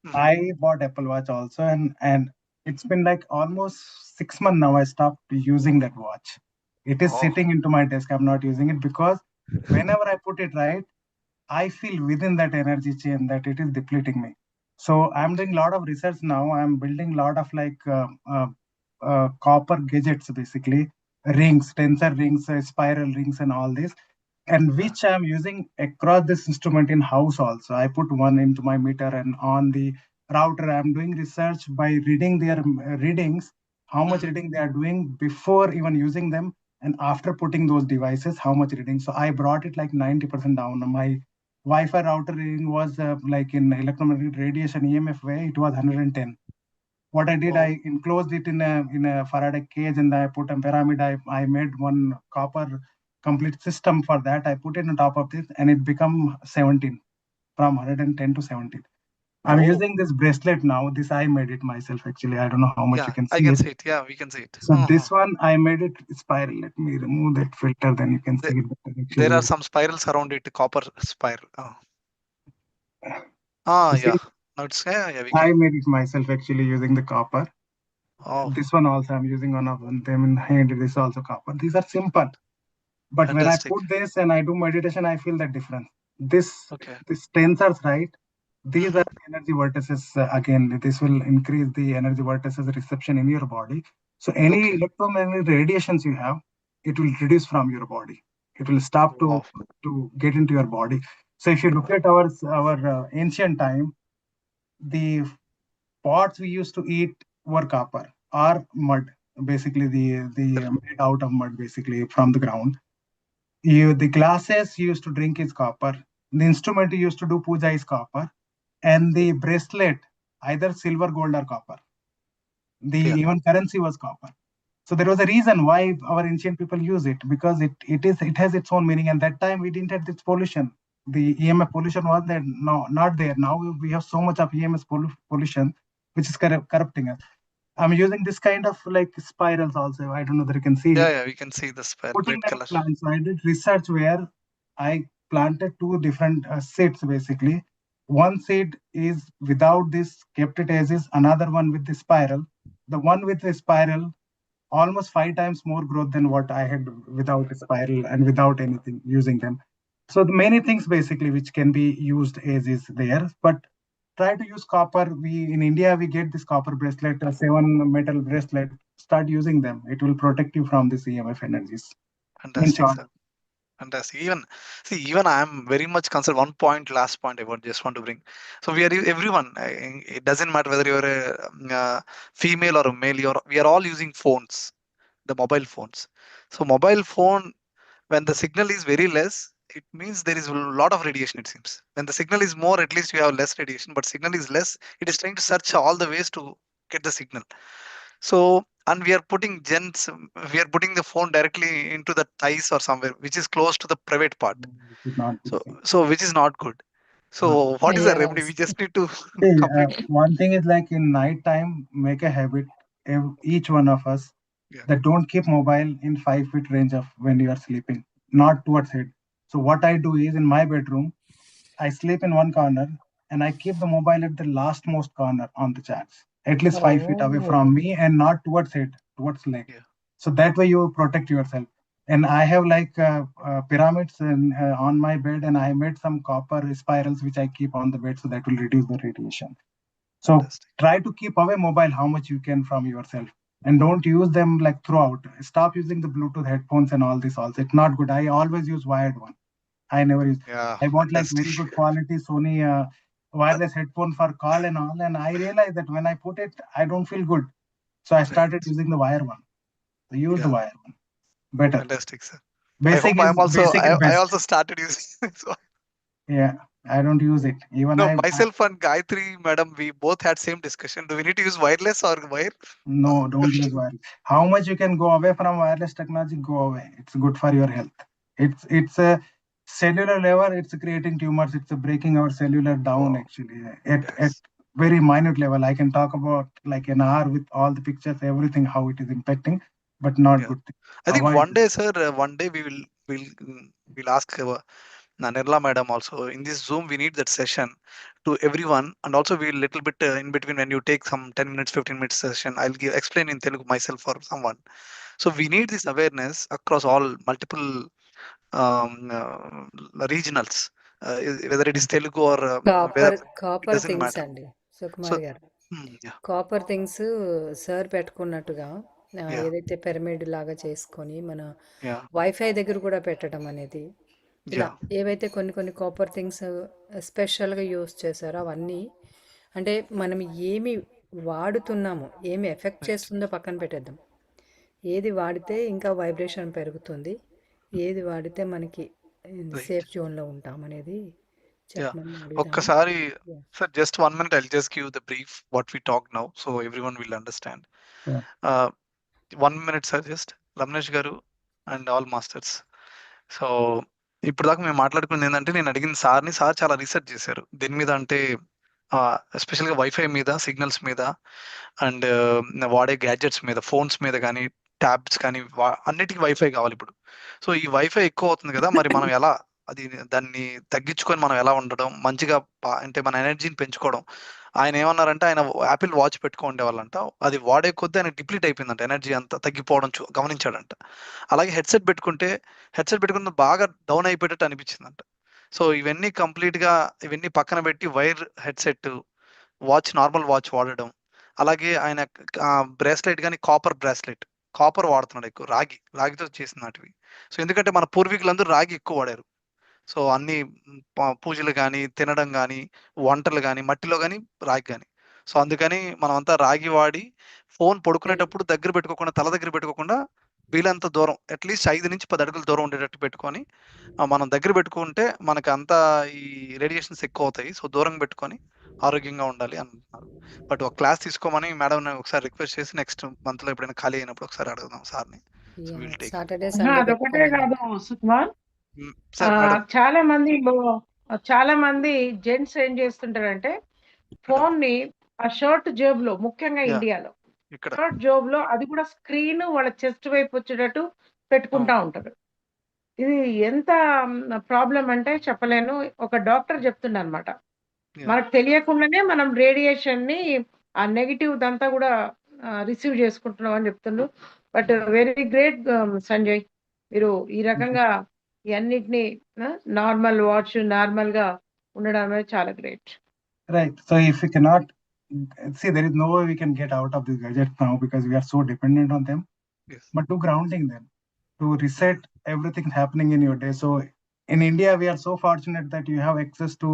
mhm. I bought Apple Watch also, and it's been like almost 6 months now. I stopped using that watch. It is Oh, sitting into my desk. I'm not using it because whenever I put it right, I feel within that energy chain that it is depleting me. So I'm okay, doing a lot of research now. I'm building a lot of like copper gadgets, basically rings, tensor rings, spiral rings, and all this, and yeah, which I'm using across this instrument in house also. I put one into my meter, and on the router I'm doing research by reading their readings, how much mhm, reading they are doing before even using them, and after putting those devices, how much reading. So I brought it like 90% down. My Wi-Fi router reading was like in electromagnetic radiation EMF way, it was 110. What I did, oh, I enclosed it in a Faraday cage, and I put a pyramid. I made one copper complete system for that. I put it on top of this, and it become 17, from 110 to 17. I'm oh, using this bracelet now. This I made it myself actually. I don't know how much you yeah, can I see can it. see it. Yeah, we can see it. So this one I made it spiral. Let me remove that filter, then you can There, see it better there are actually. some spirals around it, copper spiral. Oh. You see, Yeah. Now it's yeah, we I can. made it myself actually using the copper. Oh, This one also I'm using one of them in hand. This is also copper. These are simple. But when I fantastic. put this and I do meditation, I feel that difference. Okay. This tensors, right? These are Mhm. energy vortices. Again, this will increase the energy vortices reception in your body. So any Okay. electromagnetic radiations you have, it will reduce from your body. It will stop Wow. to get into your body. So if you look at our ancient time, the pots we used to eat were copper or mud, basically the made out of mud, basically from the ground. The glasses you used to drink is copper. The instrument you used to do puja is copper, and the bracelet either silver, gold, or copper. The Yeah. even currency was copper. So there was a reason why our ancient people use it, because it has its own meaning. And that time we didn't have this pollution. the EMF pollution was there. No, not there. Now we have so much of EMF pollution, which is corrupting us. I'm using this kind of like spirals also. I don't know that you can see. Yeah, we can see the Putting red them color. plants. So I did research where I planted two different seeds basically. One seed is without this, kept it as is. Another one with the spiral. The one with the spiral, almost 5 times more growth than what I had without a spiral and without anything using them. So the many things basically which can be used as is there, but try to use copper. We in India we get this copper bracelet, a 7 metal bracelet. Start using them. It will protect you from this EMF energies. In Fantastic, short, sir. Fantastic. Even I am very much concerned. One point, last point I just want to bring. So we are everyone. It doesn't matter whether you're a female or a male. We are all using phones, the mobile phones. So mobile phone, when the signal is very less, it means there is a lot of radiation. It seems when the signal is more, at least you have less radiation. But signal is less, it is trying to search all the ways to get the signal. So, and we are putting the phone directly into the thighs or somewhere, which is close to the private part. it is not good thing. So which is not good. So what is the remedy? Yes. We just need to See, complete. one thing is like in night time, make a habit, each one of us, Yeah. that don't keep mobile in 5 feet range of when you are sleeping, not towards head. So what I do is in my bedroom, I sleep in one corner and I keep the mobile at the lastmost corner on the charts, at least 5 feet away Oh. from me and not towards head, towards leg. Yeah. So that way you protect yourself. And I have like pyramids on my bed, and I made some copper spirals which I keep on the bed, so that will reduce the radiation. So Fantastic. try to keep away mobile how much you can from yourself, and don't use them like throughout. Stop using the Bluetooth headphones and all this also. It's not good. I always use wired one. I never use. Yeah. I bought like Fantastic. very good quality Sony wireless headphone for call and all, and I realized that when I put it, I don't feel good. So I started using the wire one. So use the Yeah. wire one. Better. Fantastic, sir. Basic I is hope basic is I best. also started using. So, Yeah, I don't use it. Even no, I myself and Gayatri, madam, we both had same discussion. Do we need to use wireless or wire? no, don't use wireless. How much you can go away from wireless technology, go away. It's good for your health. It's a cellular level. It's creating tumors. It's breaking our cellular down Wow. actually at Yes. very minute level. I can talk about like an hour with all the pictures, everything, how it is impacting, but not Yeah. good thing. I think Avoid one day, sir, one day we'll ask Nirla madam also in this Zoom. We need that session to everyone, and also we'll little bit in between when you take some 10 minutes, 15 minutes session. I'll explain in Telugu myself or someone. So we need this awareness across all multiple regionals, whether it is Telugu or whether it copper doesn't things matter. అండి So Sukumar గారు. yeah, copper things sir పెట్టుకున్నట్టుగా yeah, ఏదైతే pyramid లాగా చేసుకొని మన yeah, wifi దగ్గర కూడా పెట్టడం అనేది ఇలా yeah, ఏవైతే కొన్ని కాపర్ థింగ్స్ స్పెషల్గా యూస్ చేశారో అవన్నీ అంటే మనం ఏమి వాడుతున్నామో ఏమి ఎఫెక్ట్ చేస్తుందో పక్కన పెట్టేద్దాం. ఏది వాడితే ఇంకా వైబ్రేషన్ పెరుగుతుంది, ఏది వాడితే మనకి right. సేఫ్ జోన్లో ఉంటాం అనేది Yeah. చెప్పమని అడుగుదాము. ఒక్కసారి Yeah. sir, just 1 minute. I'll just give the brief what we talk now, so everyone will understand. Sure. 1 minute, sir. Just Ramnesh garu and all masters. So ఇప్పుడు దాకా మేము మాట్లాడుకున్నది ఏంటంటే, నేను అడిగిన సార్ని, సార్ చాలా రీసెర్చ్ చేశారు దేని మీద అంటే ఎస్పెషల్గా వైఫై మీద, సిగ్నల్స్ మీద, అండ్ వాడే గ్యాడ్జెట్స్ మీద, ఫోన్స్ మీద కానీ, ట్యాబ్స్ కానీ, అన్నిటికీ వైఫై కావాలి ఇప్పుడు. సో ఈ వైఫై ఎక్కువ అవుతుంది కదా, మరి మనం ఎలా దాన్ని తగ్గించుకొని మనం ఎలా ఉండడం మంచిగా, అంటే మన ఎనర్జీని పెంచుకోవడం. ఆయన ఏమన్నారంటే, ఆయన యాపిల్ వాచ్ పెట్టుకుంటే వాళ్ళంట, అది వాడే కొద్దీ ఆయన డిప్లీట్ అయిపోయిందంట, ఎనర్జీ అంతా తగ్గిపోవడం గమనించాడంట. అలాగే హెడ్సెట్ పెట్టుకున్న బాగా డౌన్ అయిపోయేటట్టు అనిపించిందంట. సో ఇవన్నీ ఇవన్నీ పక్కన పెట్టి wire headset, watch, normal watch వాడడం. అలాగే ఆయన బ్రేస్లెట్ కానీ కాపర్ వాడుతున్నాడు ఎక్కువ, రాగితో చేసినటివి. సో ఎందుకంటే మన పూర్వీకులందరూ రాగి ఎక్కువ వాడారు. సో అన్ని పూజలు కానీ, తినడం కానీ, వంటలు కానీ, మట్టిలో కానీ, రాగి కానీ. సో అందుకని మనం అంతా రాగి వాడి, ఫోన్ పడుకునేటప్పుడు దగ్గర పెట్టుకోకుండా, తల దగ్గర పెట్టుకోకుండా, వీలంత దూరం అట్లీస్ట్ 5 నుంచి 10 అడుగుల దూరం ఉండేటట్టు పెట్టుకొని మనం దగ్గర పెట్టుకుంటే మనకు అంతా ఈ రేడియేషన్స్ ఎక్కువ అవుతాయి. సో దూరం పెట్టుకొని ఆరోగ్యంగా ఉండాలి అంటున్నారు. బట్ ఒక క్లాస్ తీసుకోమని మేడం ఒకసారి రిక్వెస్ట్ చేసి నెక్స్ట్ మంత్ లో ఎప్పుడైనా ఖాళీ అయినప్పుడు ఒకసారి అడుగుదాం సార్ని. సాటర్డే అదొకటే కాదు సుకుమార్, చాలా మంది చాలా మంది జెంట్స్ ఏం చేస్తుంటారంటే ఫోన్ ని ఆ షర్ట్ జేబులో, ముఖ్యంగా Yeah. ఇండియాలో ఇక్కడ షర్ట్ జేబులో, అది కూడా స్క్రీన్ వాళ్ళ చెస్ట్ వైపు వచ్చేటట్టు పెట్టుకుంటా ఉంటారు. ఇది ఎంత ప్రాబ్లం అంటే చెప్పలేను. ఒక డాక్టర్ చెప్తుండ అనమాట, Yeah. మనకు తెలియకుండానే మనం రేడియేషన్ ని ఆ నెగిటివ్ దంతా కూడా రిసీవ్ చేసుకుంటున్నాం అని చెప్తుండ్రు. బట్ వెరీ గ్రేట్ సంజయ్, మీరు ఈ రకంగా ఇవన్నిటిని నార్మల్ వాచ్, నార్మల్ గా ఉండడం అనేది చాలా great. Right. So if we cannot see, there is no way we can get out of this gadget now because we are so dependent on them. Yes. But do grounding them, to reset everything happening in your day. So in India, we are so fortunate that you have access to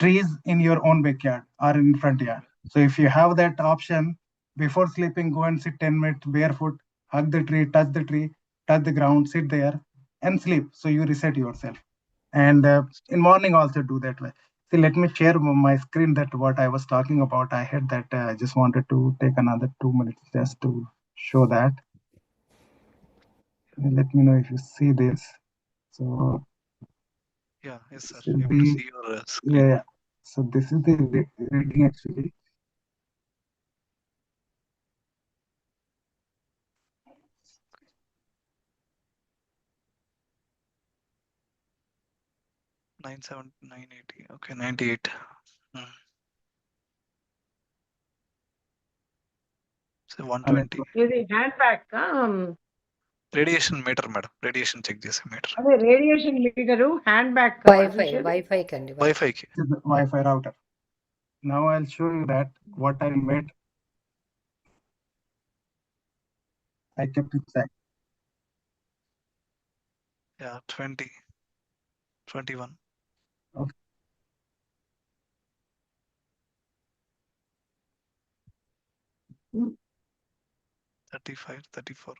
trees in your own backyard or in front yard. So if you have that option, before sleeping, go and sit 10 minutes barefoot, hug the tree, touch the ground, sit there and sleep. So you reset yourself. And in morning also do that way. See, let me share my screen, that what I was talking about. I had that, I just wanted to take another 2 minutes just to show that. Let me know if you see this. So Yeah, yes, sir. should Able to be- see your screen. yeah. So this is the reading actually. Nine 980. Okay, 98. So 120. ఇది hand bag, radiation meter madam, radiation check చేసే meter. అదే radiation meter, hand bag, WiFi కండి, WiFi కి. This is the Wi-Fi router. Now I'll show you that what I made. I kept it set. Yeah, 20. 21. Okay. Hmm. 35, 34.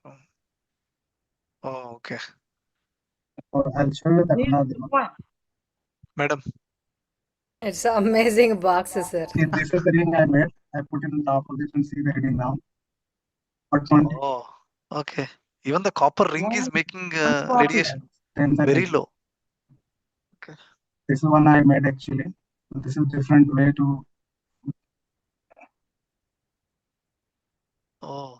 Oh, okay. Or I'll show you that another one. Madam, it's amazing box sir. See, this is the ring I made. I put it on top of this and see the reading now. But 20. oh, okay. Even the copper ring is making radiation very low. Okay. This is one I made actually. This is different way to. Oh.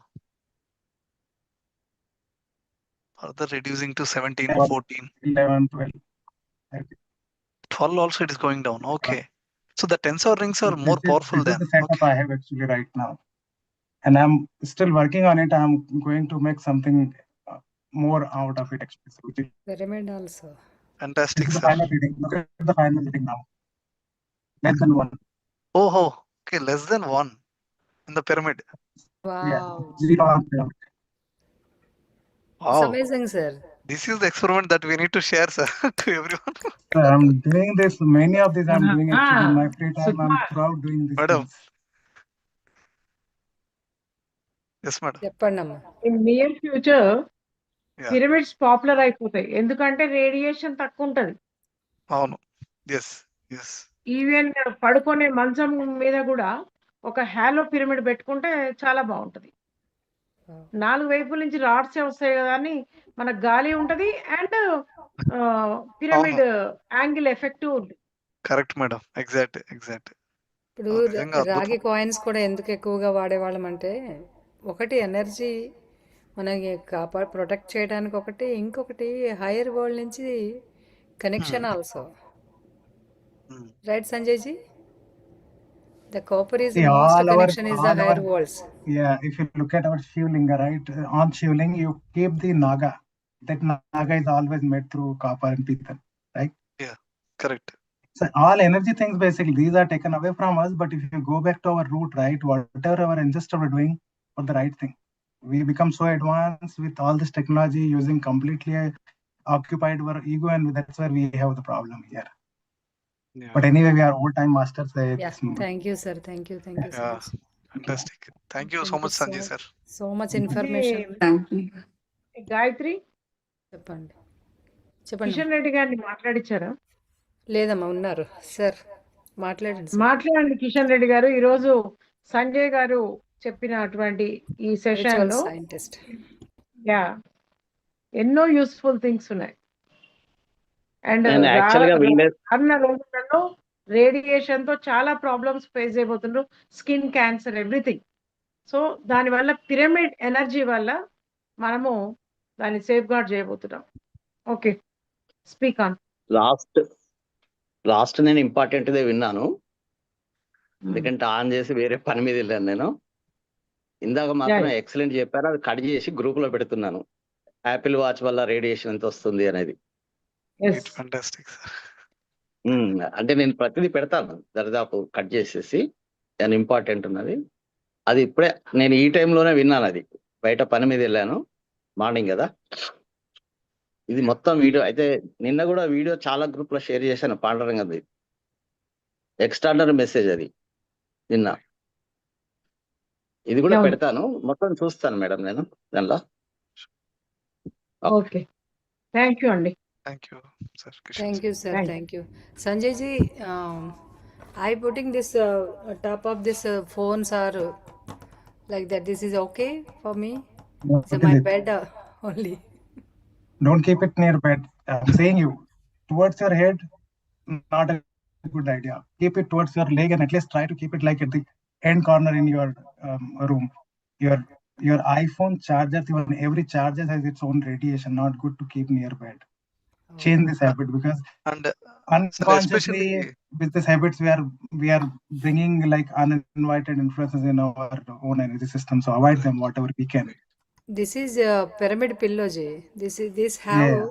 Further reducing to 17, 14. 11, 12. 12 also it is going down. Okay. So the tensor rings are more powerful This than. is the setup Okay. I have actually right now. And I'm still working on it. I'm going to make something more out of it actually. So this pyramid also. Fantastic, is the sir. final reading. Look at the final reading now. Less than 1. Oh, okay. Less than 1 in the pyramid. Yeah. Wow, 0 on pyramid. It's Wow. Amazing sir. This is the experiment that we need to share, sir, to everyone. So I'm doing this. Many of these I'm doing actually in my free time. I'm Super. throughout doing these Madam. things. Yes, madam. చెప్పండి అమ్మా. In near future Yeah. Pyramids popular అయిపోతాయి, ఎందుకంటే radiation తక్కువ ఉంటది. అవును. Yes. Yes. Even పడుకునే మంచం మీద కూడా ఒక హాలో పిరమిడ్ పెట్టుకుంటే చాలా బాగుంటది. 4 వైపుల నుంచి రాడ్స్ వస్తాయి కదా అని మనకు గాలి ఉంటది, అండ్ పిరమిడ్ యాంగిల్ ఎఫెక్టివ్ ఉంది. Correct, madam. Exact. ఇప్పుడు నిజంగా అద్భుతం. రాగి కాయిన్స్ కూడా ఎందుకు ఎక్కువగా వాడేవాళ్ళం అంటే, ఒకటి ఎనర్జీ మనకి ప్రొటెక్ట్ చేయడానికి, ఒకటి ఇంకొకటి హైయర్ వరల్డ్ నుంచి connection also. Right Sanjay ji? The copper is See, most all connection is the all higher our- worlds. Yeah, if you look at our Shivlinga, right? On Shivling, you keep the Naga. That Naga is always made through copper and pittan, right? Correct. So all energy things basically, these are taken away from us. But if you go back to our root, right, whatever our ancestors were doing for the right thing, we become so advanced with all this technology, using completely occupied our ego, and that's where we have the problem here. Yeah. But anyway, we are old-time masters. Yeah, thank you, sir. Thank you so Yeah. much. Fantastic. Thank you so Thank much, you Sanjay, sir. So much information. Gayatri, చెప్పండి. కిషన్ రెడ్డి గారిని మాట్లాడించారా? లేదమ్మా, ఉన్నారు sir, మాట్లాడండి sir. మాట్లాడండి కిషన్ రెడ్డి గారు. ఈరోజు సంజయ్ గారు చెప్పినటువంటి ఈ సెషన్ లో సైంటిస్ట్. ఎన్నో యూస్ఫుల్ థింగ్స్ ఉన్నాయి. అండ్ నేను యాక్చువల్గా వినలేదు. రానున్న రోజులలో రేడియేషన్ తో చాలా ప్రాబ్లమ్స్ ఫేస్ చేయబోతున్నారు, స్కిన్ క్యాన్సర్ ఎవ్రీథింగ్. సో దానివల్ల పిరమిడ్ ఎనర్జీ వల్ల మనము దాన్ని సేఫ్ గార్డ్ చేయబోతున్నాం. Okay, speak on. లాస్ట్ నేను ఇంపార్టెంట్దే విన్నాను, ఎందుకంటే ఆన్ చేసి వేరే పని మీద వెళ్ళాను నేను. ఇందాక మాత్రం ఎక్సలెంట్ చెప్పారు, అది కట్ చేసి గ్రూప్ లో పెడుతున్నాను. యాపిల్ వాచ్ వల్ల రేడియేషన్ ఎంత వస్తుంది అనేది. Fantastic sir. అంటే నేను ప్రతిదీ పెడతాను దరిదాపు కట్ చేసేసి, అని ఇంపార్టెంట్ ఉన్నది. అది ఇప్పుడే నేను ఈ టైంలోనే విన్నాను, అది బయట పని మీద వెళ్ళాను, మార్నింగ్ కదా. ఇది మొత్తం వీడియో అయితే నిన్న కూడా వీడియో చాలా గ్రూప్ లో షేర్ చేశాను, పాండరంగది ఎక్స్ట్రాడనరీ మెసేజ్ అది నిన్న. ఇది కూడా పెడతాను, మొత్తం చూస్తాను మేడం నేను దానిలో. ఓకే, థ్యాంక్ యూ అండి. Thank you, sir. Thank you, sir. Thank you. Sanjay ji, I putting this top of this phones are like that. This is okay for me? So my bed only. Don't keep it near bed. I'm saying you towards your head, not a good idea. Keep it towards your leg and at least try to keep it like at the end corner in your room. Your iPhone charger, even every charger has its own radiation. Not good to keep near bed. Change this habit, because unconsciously with these habits we are bringing like uninvited influences in our own energy system. So avoid them whatever we can. This is a pyramid pillow, Jay. This have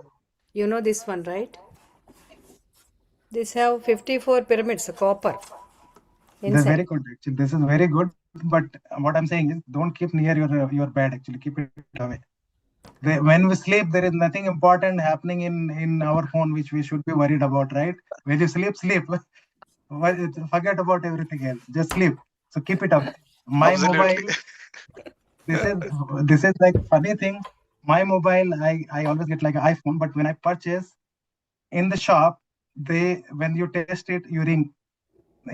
you know this one, right? This have 54 pyramids, copper inside. That's very good. Actually, this is very good. But what I'm saying is, don't keep near your bed. Actually, keep it away. When we sleep, there is nothing important happening in our phone which we should be worried about, right? When you sleep. Forget about everything else. Just sleep. So keep it up. My mobile. This is like funny thing. My mobile, I always get like an iPhone, but when I purchase in the shop, when you test it, you ring.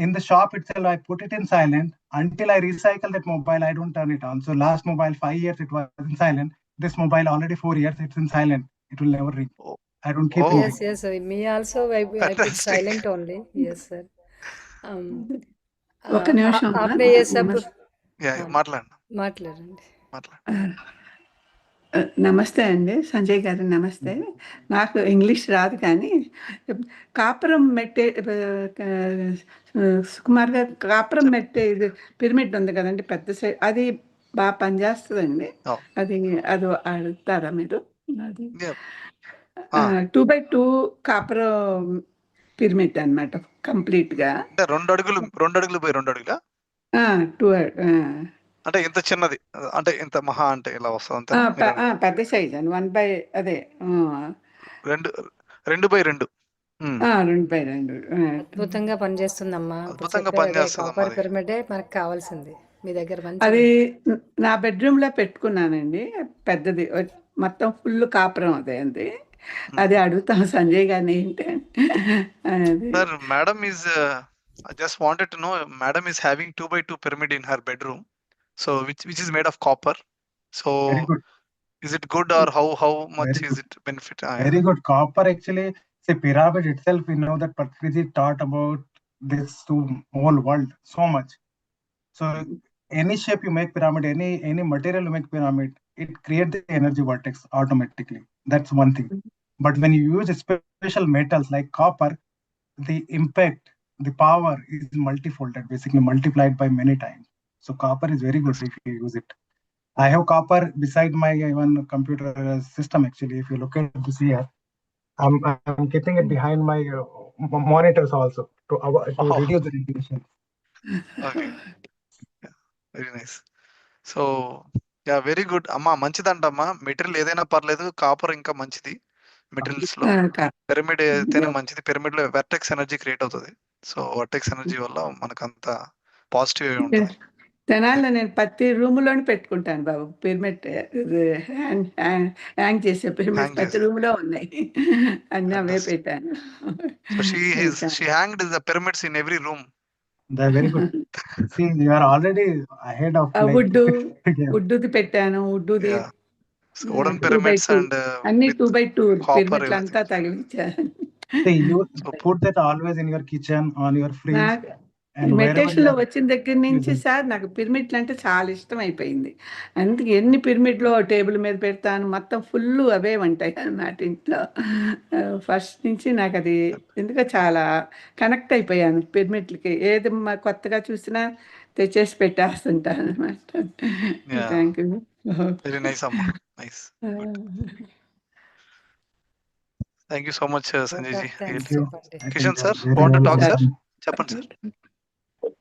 In the shop itself, I put it in silent until I recycle that mobile. I don't turn it on. So last mobile 5 years it was in silent. This mobile already 4 years it's in silent. It will never ring. I don't keep it. Yes. Me also I put silent only. Yes, sir. ఒక నిమిషం आपने ये सब మాట్లాడండి. నమస్తే అండి, సంజయ్ గారు నమస్తే. నాకు ఇంగ్లీష్ రాదు, కానీ కాపురం మెట్టే సుకుమార్ గారు, కాపురం మెట్టే ఇది పిరమిడ్ ఉంది కదండి పెద్ద సైజ్, అది బాగా పనిచేస్తుందండి. అది అడుగుతారా మీరు? అది 2x2 కాపురం పిరమిడ్ అనమాట, కంప్లీట్ గా. 2 అడుగులు బై 2 అడుగులా? 2 అంటే ఇంత చిన్నది, అంటే ఇంత మహా అంటే ఇలా వస్తుంది పెద్ద సైజ్ అని 1 బై అదే 2 బై 2. 2 బై 2 అద్భుతంగా పనిచేస్తుందమ్మా. అద్భుతంగా పనిచేస్తుంది. కాపర్ పిరమిడే మనకు కావాల్సింది. మీ దగ్గర అది నా బెడ్రూమ్ లో పెట్టుకున్నానండి, పెద్దది మొత్తం ఫుల్ కాపురం అదే అంది. అది అడుగుతాం సంజయ్ గారిని ఏంటంటే. Sir, madam is I just wanted to know, madam is having 2x2 pyramid in her bedroom, so which is made of copper. So is it good, or how much is it benefit? Very good. Copper actually, say pyramid itself, we know that Patriji taught about this to whole world so much. So any shape you make pyramid, any material you make pyramid, it creates the energy vortex automatically. That's one thing. But when you use special metals like copper, the impact, the power is multifolded, basically multiplied by many times. So copper is very good if you use it. I have copper beside my even computer system. Actually, if you look at this here, I'm keeping it behind my monitors also to reduce the radiation. Okay. Very nice. So very good అమ్మా. మంచిదంటమ్మా, material ఏదైనా పర్లేదు, copper ఇంకా మంచిది materials లో. Pyramid అయితేనే మంచిది. Pyramid లో vertex energy create అవుతుంది. సో వర్టెక్స్ ఎనర్జీ వల్ల మనకంత పాజిటివ్ ఉంటుంది. తెనాల్లో నేను ప్రతి రూమ్ లోనే పెట్టుకుంటాను బాబు పిరమిడ్, హ్యాంగ్ చేసే పిరమిడ్ ప్రతి రూమ్ లో ఉన్నాయి, అన్ని అవే పెట్టాను. So she hanged the pyramids in every room. They're very good. See, you are already ahead of వుడ్డుది పెట్టాను, వుడ్డుది wooden pyramids and అన్ని 2x2 పిరమిడ్లు అంతా తగిలించాను. See, you put that always in your kitchen, on your fridge, నాకు and wherever you మెడిటేషన్లో are వచ్చిన దగ్గర నుంచి using. Sir నాకు పిరమిడ్లు అంటే చాలా ఇష్టం అయిపోయింది. అందుకే ఎన్ని పిరమిడ్లో టేబుల్ మీద పెడతాను, మొత్తం ఫుల్ అవే ఉంటాయి అన్నమాట ఇంట్లో. ఫస్ట్ నుంచి నాకు అది ఎందుకో చాలా కనెక్ట్ అయిపోయాను పిరమిడ్లకి. ఏది కొత్తగా చూసినా తెచ్చేసి పెట్టేస్తుంటాను అనమాట. Yeah. Thank you. Very nice, Amma. Nice. Thank you so much, Sanjay ji. Thanks Really. you. చెప్పండి. I Kishan think sir, very want to well talk, said. sir? Chappan sir.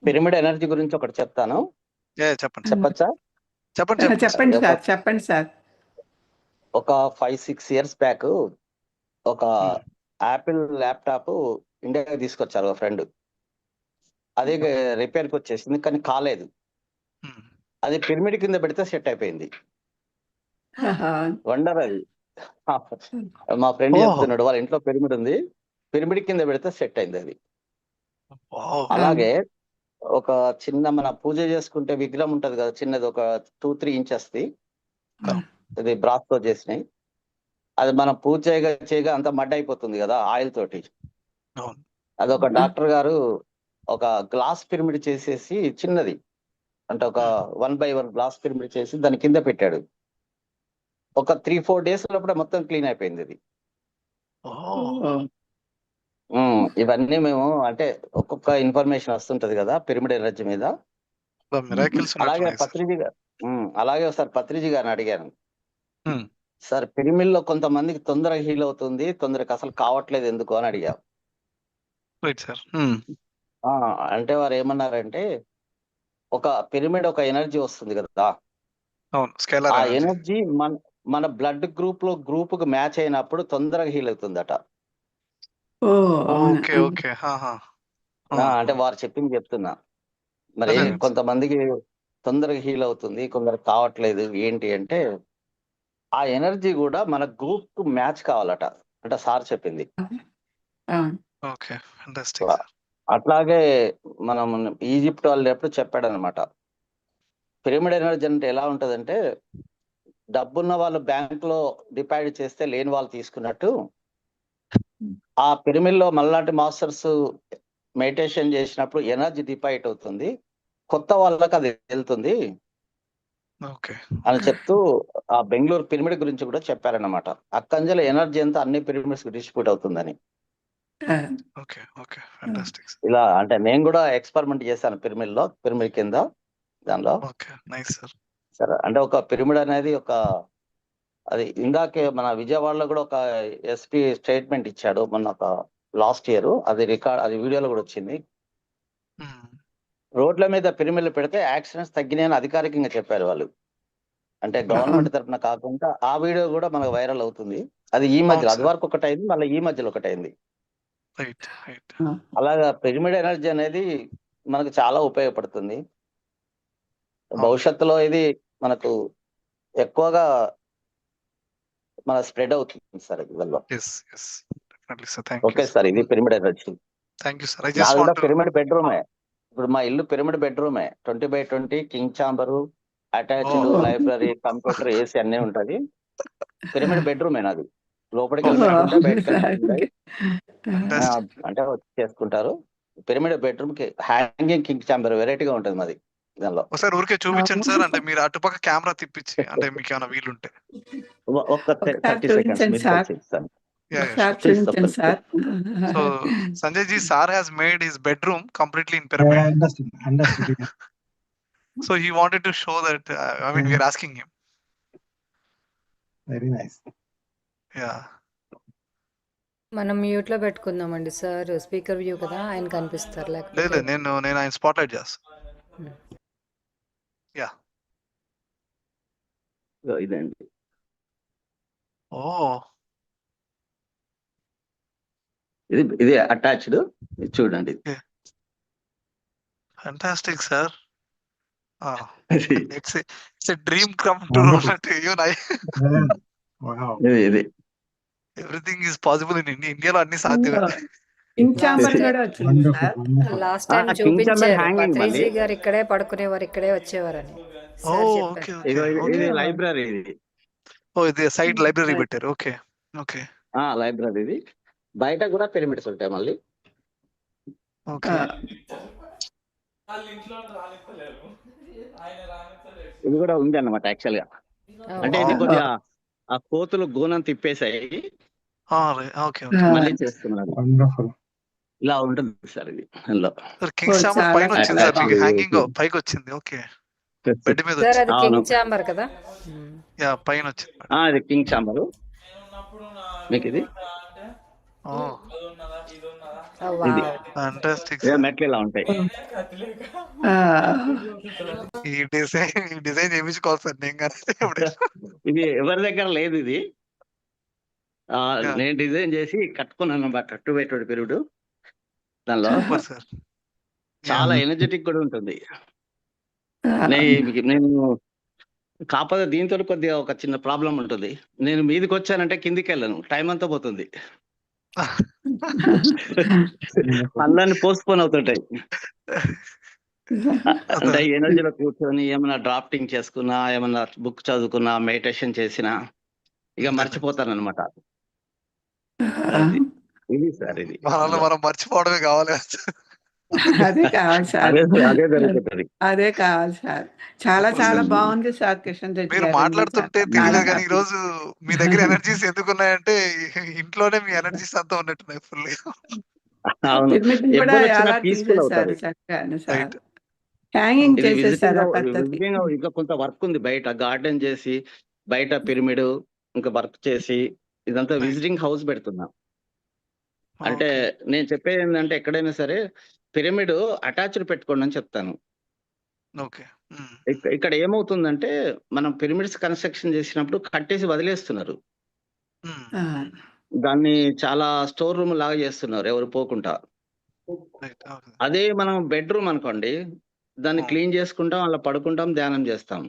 Pyramid energy గురించి ఒకటి చెప్తాను, Yeah, chappan. చెప్పచ్చా? Chappan. చెప్పండి sir, చెప్పండి sir. ఒక 5-6 years back ఒక Apple laptop ఇండియాకి తీసుకొచ్చారు ఒక ఫ్రెండ్. అది రిపేర్కి వచ్చేసింది కానీ కాలేదు. అది పిరమిడ్ కింద పెడితే సెట్ అయిపోయింది. వండర్ అది. మా ఫ్రెండ్ చెప్తున్నాడు వాళ్ళ ఇంట్లో పిరమిడ్ ఉంది, పిరమిడ్ కింద పెడితే సెట్ అయింది అది. అలాగే ఒక చిన్న మన పూజ చేసుకుంటే విగ్రహం ఉంటది కదా చిన్నది, ఒక 2-3 ఇంచెస్ ది, ఇది బ్రాస్ తో చేసినాయి. అది మనం పూజ చేయగా అంత మడ్డ అయిపోతుంది కదా ఆయిల్ తోటి. అది ఒక డాక్టర్ గారు ఒక గ్లాస్ పిరమిడ్ చేసేసి చిన్నది అంటే ఒక 1/1 గ్లాస్ పిరమిడ్ చేసి దాని కింద పెట్టాడు. ఒక 3-4 డేస్ లోపల మొత్తం క్లీన్ అయిపోయింది ఇది. ఇవన్నీ మేము అంటే ఒక్కొక్క ఇన్ఫర్మేషన్ వస్తుంటది కదా పిరమిడ్ ఎనర్జీ మీద. అలాగే అలాగే ఒకసారి పత్రిజీ గారిని అడిగాను, సార్ పిరమిడ్ లో కొంతమందికి తొందరగా హీల్ అవుతుంది, తొందరగా అసలు కావట్లేదు ఎందుకు అని అడిగా. అంటే వారు ఏమన్నారంటే ఒక పిరమిడ్ ఒక ఎనర్జీ వస్తుంది కదా, ఆ ఎనర్జీ మన బ్లడ్ గ్రూప్ కు మ్యాచ్ అయినప్పుడు తొందరగా హీల్ అవుతుందట. అంటే వారు చెప్తున్నా. మరి కొంతమందికి తొందరగా హీల్ అవుతుంది, కొందరు కావట్లేదు ఏంటి అంటే ఆ ఎనర్జీ కూడా మన గ్రూప్ కు మ్యాచ్ కావాలట అంటే సార్ చెప్పింది. అట్లాగే మనం ఈజిప్ట్ వాళ్ళు ఎప్పుడు చెప్పాడు అనమాట, పిరమిడ్ ఎనర్జీ అంటే ఎలా ఉంటదంటే డబ్బున్న వాళ్ళు బ్యాంక్ లో డిపాజిట్ చేస్తే లేని వాళ్ళు తీసుకున్నట్టు, ఆ పిరమిడ్ లో మళ్ళాంటి మాస్టర్స్ మెడిటేషన్ చేసినప్పుడు ఎనర్జీ డిపాజిట్ అవుతుంది, కొత్త వాళ్ళకి అది వెళ్తుంది అని చెప్తూ ఆ బెంగళూరు పిరమిడ్ గురించి కూడా చెప్పారన్నమాట. అక్కంజల ఎనర్జీ అంతా అన్ని పిరమిడ్స్ డిస్ట్రిబ్యూట్ అవుతుందని. ఇలా అంటే నేను కూడా ఎక్స్పెరిమెంట్ చేశాను పిరమిడ్ కింద దానిలో. సరే అంటే ఒక పిరమిడ్ అనేది ఒక అది ఇందాకే మన విజయవాడలో కూడా ఒక ఎస్పీ స్టేట్మెంట్ ఇచ్చాడు మొన్న ఒక లాస్ట్ ఇయర్, అది వీడియోలో కూడా వచ్చింది. రోడ్ల మీద పిరమిడ్లు పెడితే యాక్సిడెంట్స్ తగ్గినాయని అధికారికంగా చెప్పారు వాళ్ళు, అంటే గవర్నమెంట్ తరఫున కాకుండా. ఆ వీడియో కూడా మనకు వైరల్ అవుతుంది. అది ఈ మధ్యలో అది వరకు ఒకటైంది, మళ్ళీ ఈ మధ్యలో ఒకటైంది. అలాగా పిరమిడ్ ఎనర్జీ అనేది మనకు చాలా ఉపయోగపడుతుంది. భవిష్యత్తులో ఇది మనకు ఎక్కువగా మన స్ప్రెడ్ అవుతుంది సార్ వల్ల. ఓకే సార్, ఇది పిరమిడ్ ఎనర్జీ. నాది కూడా పిరమిడ్ బెడ్రూమే. ఇప్పుడు మా ఇల్లు పిరమిడ్ బెడ్రూమే, 20x20 king chamber, attached library, computer, AC అన్నీ ఉంటది. పిరమిడ్ బెడ్రూమే నాది. లోపలికి వెళ్ళి బయటకి అంటే చేసుకుంటారు. పిరమిడ్ బెడ్రూమ్ కి హ్యాంగింగ్ కింగ్ ఛాంబర్ వెరైటీగా ఉంటది మాది. దానిలో ఒకసారి ఊరికే చూపించండి సార్, అంటే మీరు అటుపక్క కెమెరా తిప్పించి అంటే మీకు ఏమైనా వీలుంటే ఒక్క 30 seconds చూపిస్తాను. So Sanjay ji, sir has made his bedroom completely in pyramid. Understood. So he wanted to show that. We are asking him. Very nice. Yeah. మనం మ్యూట్ లో పెట్టుకుందామండి సార్, స్పీకర్ వ్యూ కదా, ఆయన కనిపిస్తారు. లేదు నేను ఆయన స్పాట్లైట్ చేస్తాను. యా ఇదండి. ఇది అటాచ్డ్ చూడండి. Fantastic, sir. It's a dream come true. Wow. ఇది Everything is possible in India. ఇండియాలో అన్ని సాధ్యమే. లాస్ట్ టైం చూపించారు పత్రిజీ గారు ఇక్కడే పడుకునేవారు, ఇక్కడే వచ్చేవారని. ఇది లైబ్రరీ. ఇది సైడ్ లైబ్రరీ పెట్టారు. Okay library. బయట కూడా పిరమిడ్స్ ఉంటాయి మళ్ళీ. ఓకే. ఇది కూడా ఉంది అన్నమాట యాక్చువల్ గా. అంటే ఇది కొద్దిగా ఆ కోతులు గూనం తిప్పేసాయి, ఓకే. మళ్ళీ చేస్తున్నారు. వండర్ఫుల్. ఇలా ఉంటుంది సార్ ఇది అందులో. కింగ్స్ చాంబర్ చాలా పైన వచ్చింది సార్, మీకు Attached హ్యాంగింగ్ చేసి. పైకి వచ్చింది. ఓకే, బెడ్ మీద సార్ అది అవును. కింగ్ చాంబర్ కదా. యా పైన వచ్చింది. ఇది కింగ్ చాంబరు మీకు ఇది. ఇది ఫాంటాస్టిక్ ఇదే సార్. మెట్లు ఇలా ఉంటాయి. ఈ డిజైన్ చేయించుకోవాలి సార్ నేను కానీ ఇది ఎవరి దగ్గర లేదు ఇది. నేను డిజైన్ చేసి కట్టుకున్నాను అన్నమాట 2/20 పీరియడ్. దానిలో సూపర్ సార్. చాలా ఎనర్జెటిక్ కూడా ఉంటుంది. నేను కాకపోతే దీంతో కొద్దిగా ఒక చిన్న ప్రాబ్లం ఉంటుంది. నేను మీదకి వచ్చానంటే కిందికి వెళ్ళను, టైం అంతా పోతుంది. పనులన్నీ పోస్ట్పోన్ అవుతుంటాయి. అంటే ఎనర్జీలో కూర్చొని ఏమైనా డ్రాఫ్టింగ్ చేసుకున్నా, ఏమన్నా బుక్ చదువుకున్నా, మెడిటేషన్ చేసినా ఇక మర్చిపోతాను అనమాట. ఇది సార్ ఇది మనల్ని మనం మర్చిపోవడమే కావాలి. అదే కావాలి సార్, అదే జరుగుతుంది. అదే కావాలి సార్. చాలా చాలా బాగుంది సార్ కిషన్ రెడ్డి మీరు గారు. మాట్లాడుతుంటే తెలియలేదు కానీ ఈ రోజు మీ దగ్గర ఎనర్జీస్ ఎందుకు ఉన్నాయంటే ఇంట్లోనే మీ ఎనర్జీస్ అంతా ఉన్నట్టున్నాయి ఫుల్. అవును, పిరమిడ్ కూడా ఎవ్వరు వచ్చినా ఎలా పీస్ఫుల్ తీసేశారు అవుతారు. చక్కగాను సార్. రైట్. హ్యాంగింగ్ ఇది చేసేసారు ఆ పద్ధతి. విజిటింగ్ ఇంకా కొంత వర్క్ ఉంది బయట, గార్డెన్ చేసి బయట పిరమిడ్ ఇంకా వర్క్ చేసి ఇదంతా విజిటింగ్ హౌస్ పెడుతున్నా. అంటే నేను చెప్పేది ఏంటంటే ఎక్కడైనా సరే పిరమిడ్ అటాచ్డ్ పెట్టుకోండి అని చెప్తాను. ఓకే. ఇక్కడ ఏమవుతుందంటే మనం పిరమిడ్స్ కన్స్ట్రక్షన్ చేసినప్పుడు కట్టేసి వదిలేస్తున్నారు, దాన్ని చాలా స్టోర్ రూమ్ లాగా చేస్తున్నారు ఎవరు పోకుండా. అదే మనం బెడ్రూమ్ అనుకోండి, దాన్ని క్లీన్ చేసుకుంటాం, అలా పడుకుంటాం, ధ్యానం చేస్తాం.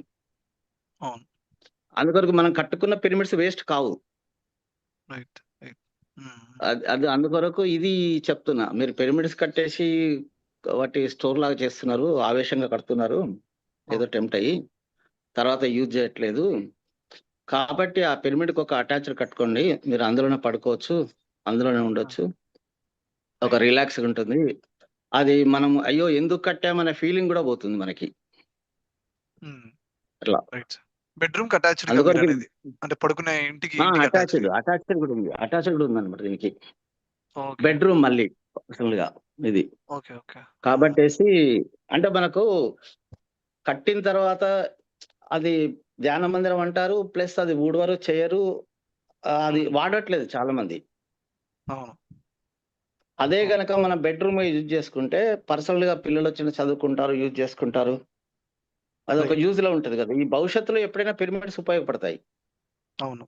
అందుకొరకు మనం కట్టుకున్న పిరమిడ్స్ వేస్ట్ కావు. అది అందుకొరకు ఇది చెప్తున్నా. మీరు పిరమిడ్స్ కట్టేసి వాటి స్టోర్ లాగా చేస్తున్నారు, ఆవేశంగా కడుతున్నారు, ఏదో టెంప్ట్ అయ్యి తర్వాత యూజ్ చేయట్లేదు. కాబట్టి ఆ పిరమిడ్కి ఒక అటాచ్డ్ కట్టుకోండి, మీరు అందులోనే పడుకోవచ్చు, అందులోనే ఉండొచ్చు, ఒక రిలాక్స్ ఉంటుంది. అది మనం అయ్యో ఎందుకు కట్టామనే ఫీలింగ్ కూడా పోతుంది మనకి. అట్లా బెడ్రూమ్ అటాచ్డ్ అంటే పడుకునే ఇంటికి అటాచ్డ్ కూడా ఉంది, అటాచ్డ్ కూడా ఉంది అనమాట దీనికి. బెడ్రూమ్ మళ్ళీ పర్సనల్ గా ఇది. కాబట్టి అంటే మనకు కట్టిన తర్వాత అది ధ్యాన మందిరం అంటారు, ప్లస్ అది ఊడవరు చేయరు, అది వాడట్లేదు చాలా మంది. అదే గనక మన బెడ్రూమ్ యూజ్ చేసుకుంటే పర్సనల్ గా పిల్లలు వచ్చిన చదువుకుంటారు, యూజ్ చేసుకుంటారు, అదొక యూజ్ లో ఉంటది కదా. ఈ భవిష్యత్తులో ఎప్పుడైనా పిరమిడ్స్ ఉపయోగపడతాయి. అవును.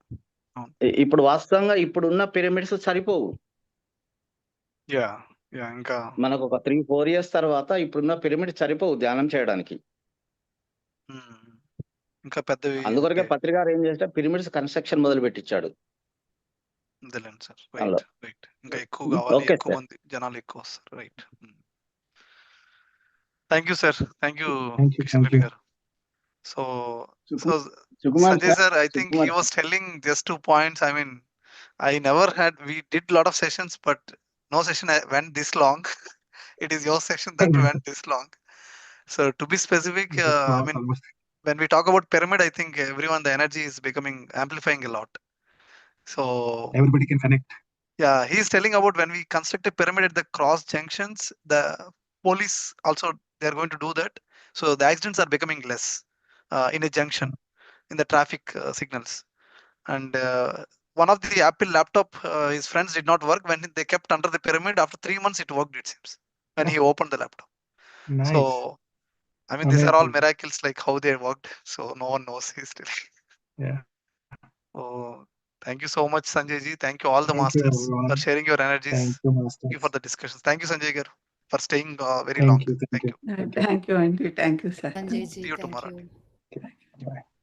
ఇప్పుడు వాస్తవంగా ఇప్పుడున్న పిరమిడ్స్ సరిపోవు. ఇంకా మనకు ఒక 3-4 years తర్వాత ఇప్పుడున్న పిరమిడ్ సరిపోవు ధ్యానం చేయడానికి. ఇంకా పెద్దవి. అందుకొరకే పత్రికారు ఏం చేస్తే పిరమిడ్స్ కన్స్ట్రక్షన్ మొదలు పెట్టించాడు. ఇంకా ఎక్కువ కావాలి, ఎక్కువ మంది జనాలు ఎక్కువ వస్తారు. Right. Thank you sir, thank you Kishan Reddy గారు. So Sanjay sir, I think he was telling just 2 points. I mean, I never had, we did a lot of sessions, but no session went this long. It is your session that went this long. So to be specific, I mean, when we talk about pyramid, I think everyone, the energy is becoming, amplifying a lot. So everybody can connect. Yeah, he's telling about when we construct a pyramid at the cross junctions, the police also, they're going to do that. So the accidents are becoming less in a junction, in the traffic signals. And one of the Apple laptop, his friends did not work. When they kept under the pyramid, after 3 months it worked, it seems, when he opened the laptop. Nice. So I mean, these are all miracles, like how they worked. So no one knows. He's still. Yeah. Oh, thank you so much, Sanjay ji. Thank you all the masters for sharing your energies. Thank you, masters. Thank you for the discussions. Thank you, Sanjay garu, for staying very long. Thank you. Thank you, Andy. Thank you, sir. Sanjay ji, See you thank tomorrow. you. Bye.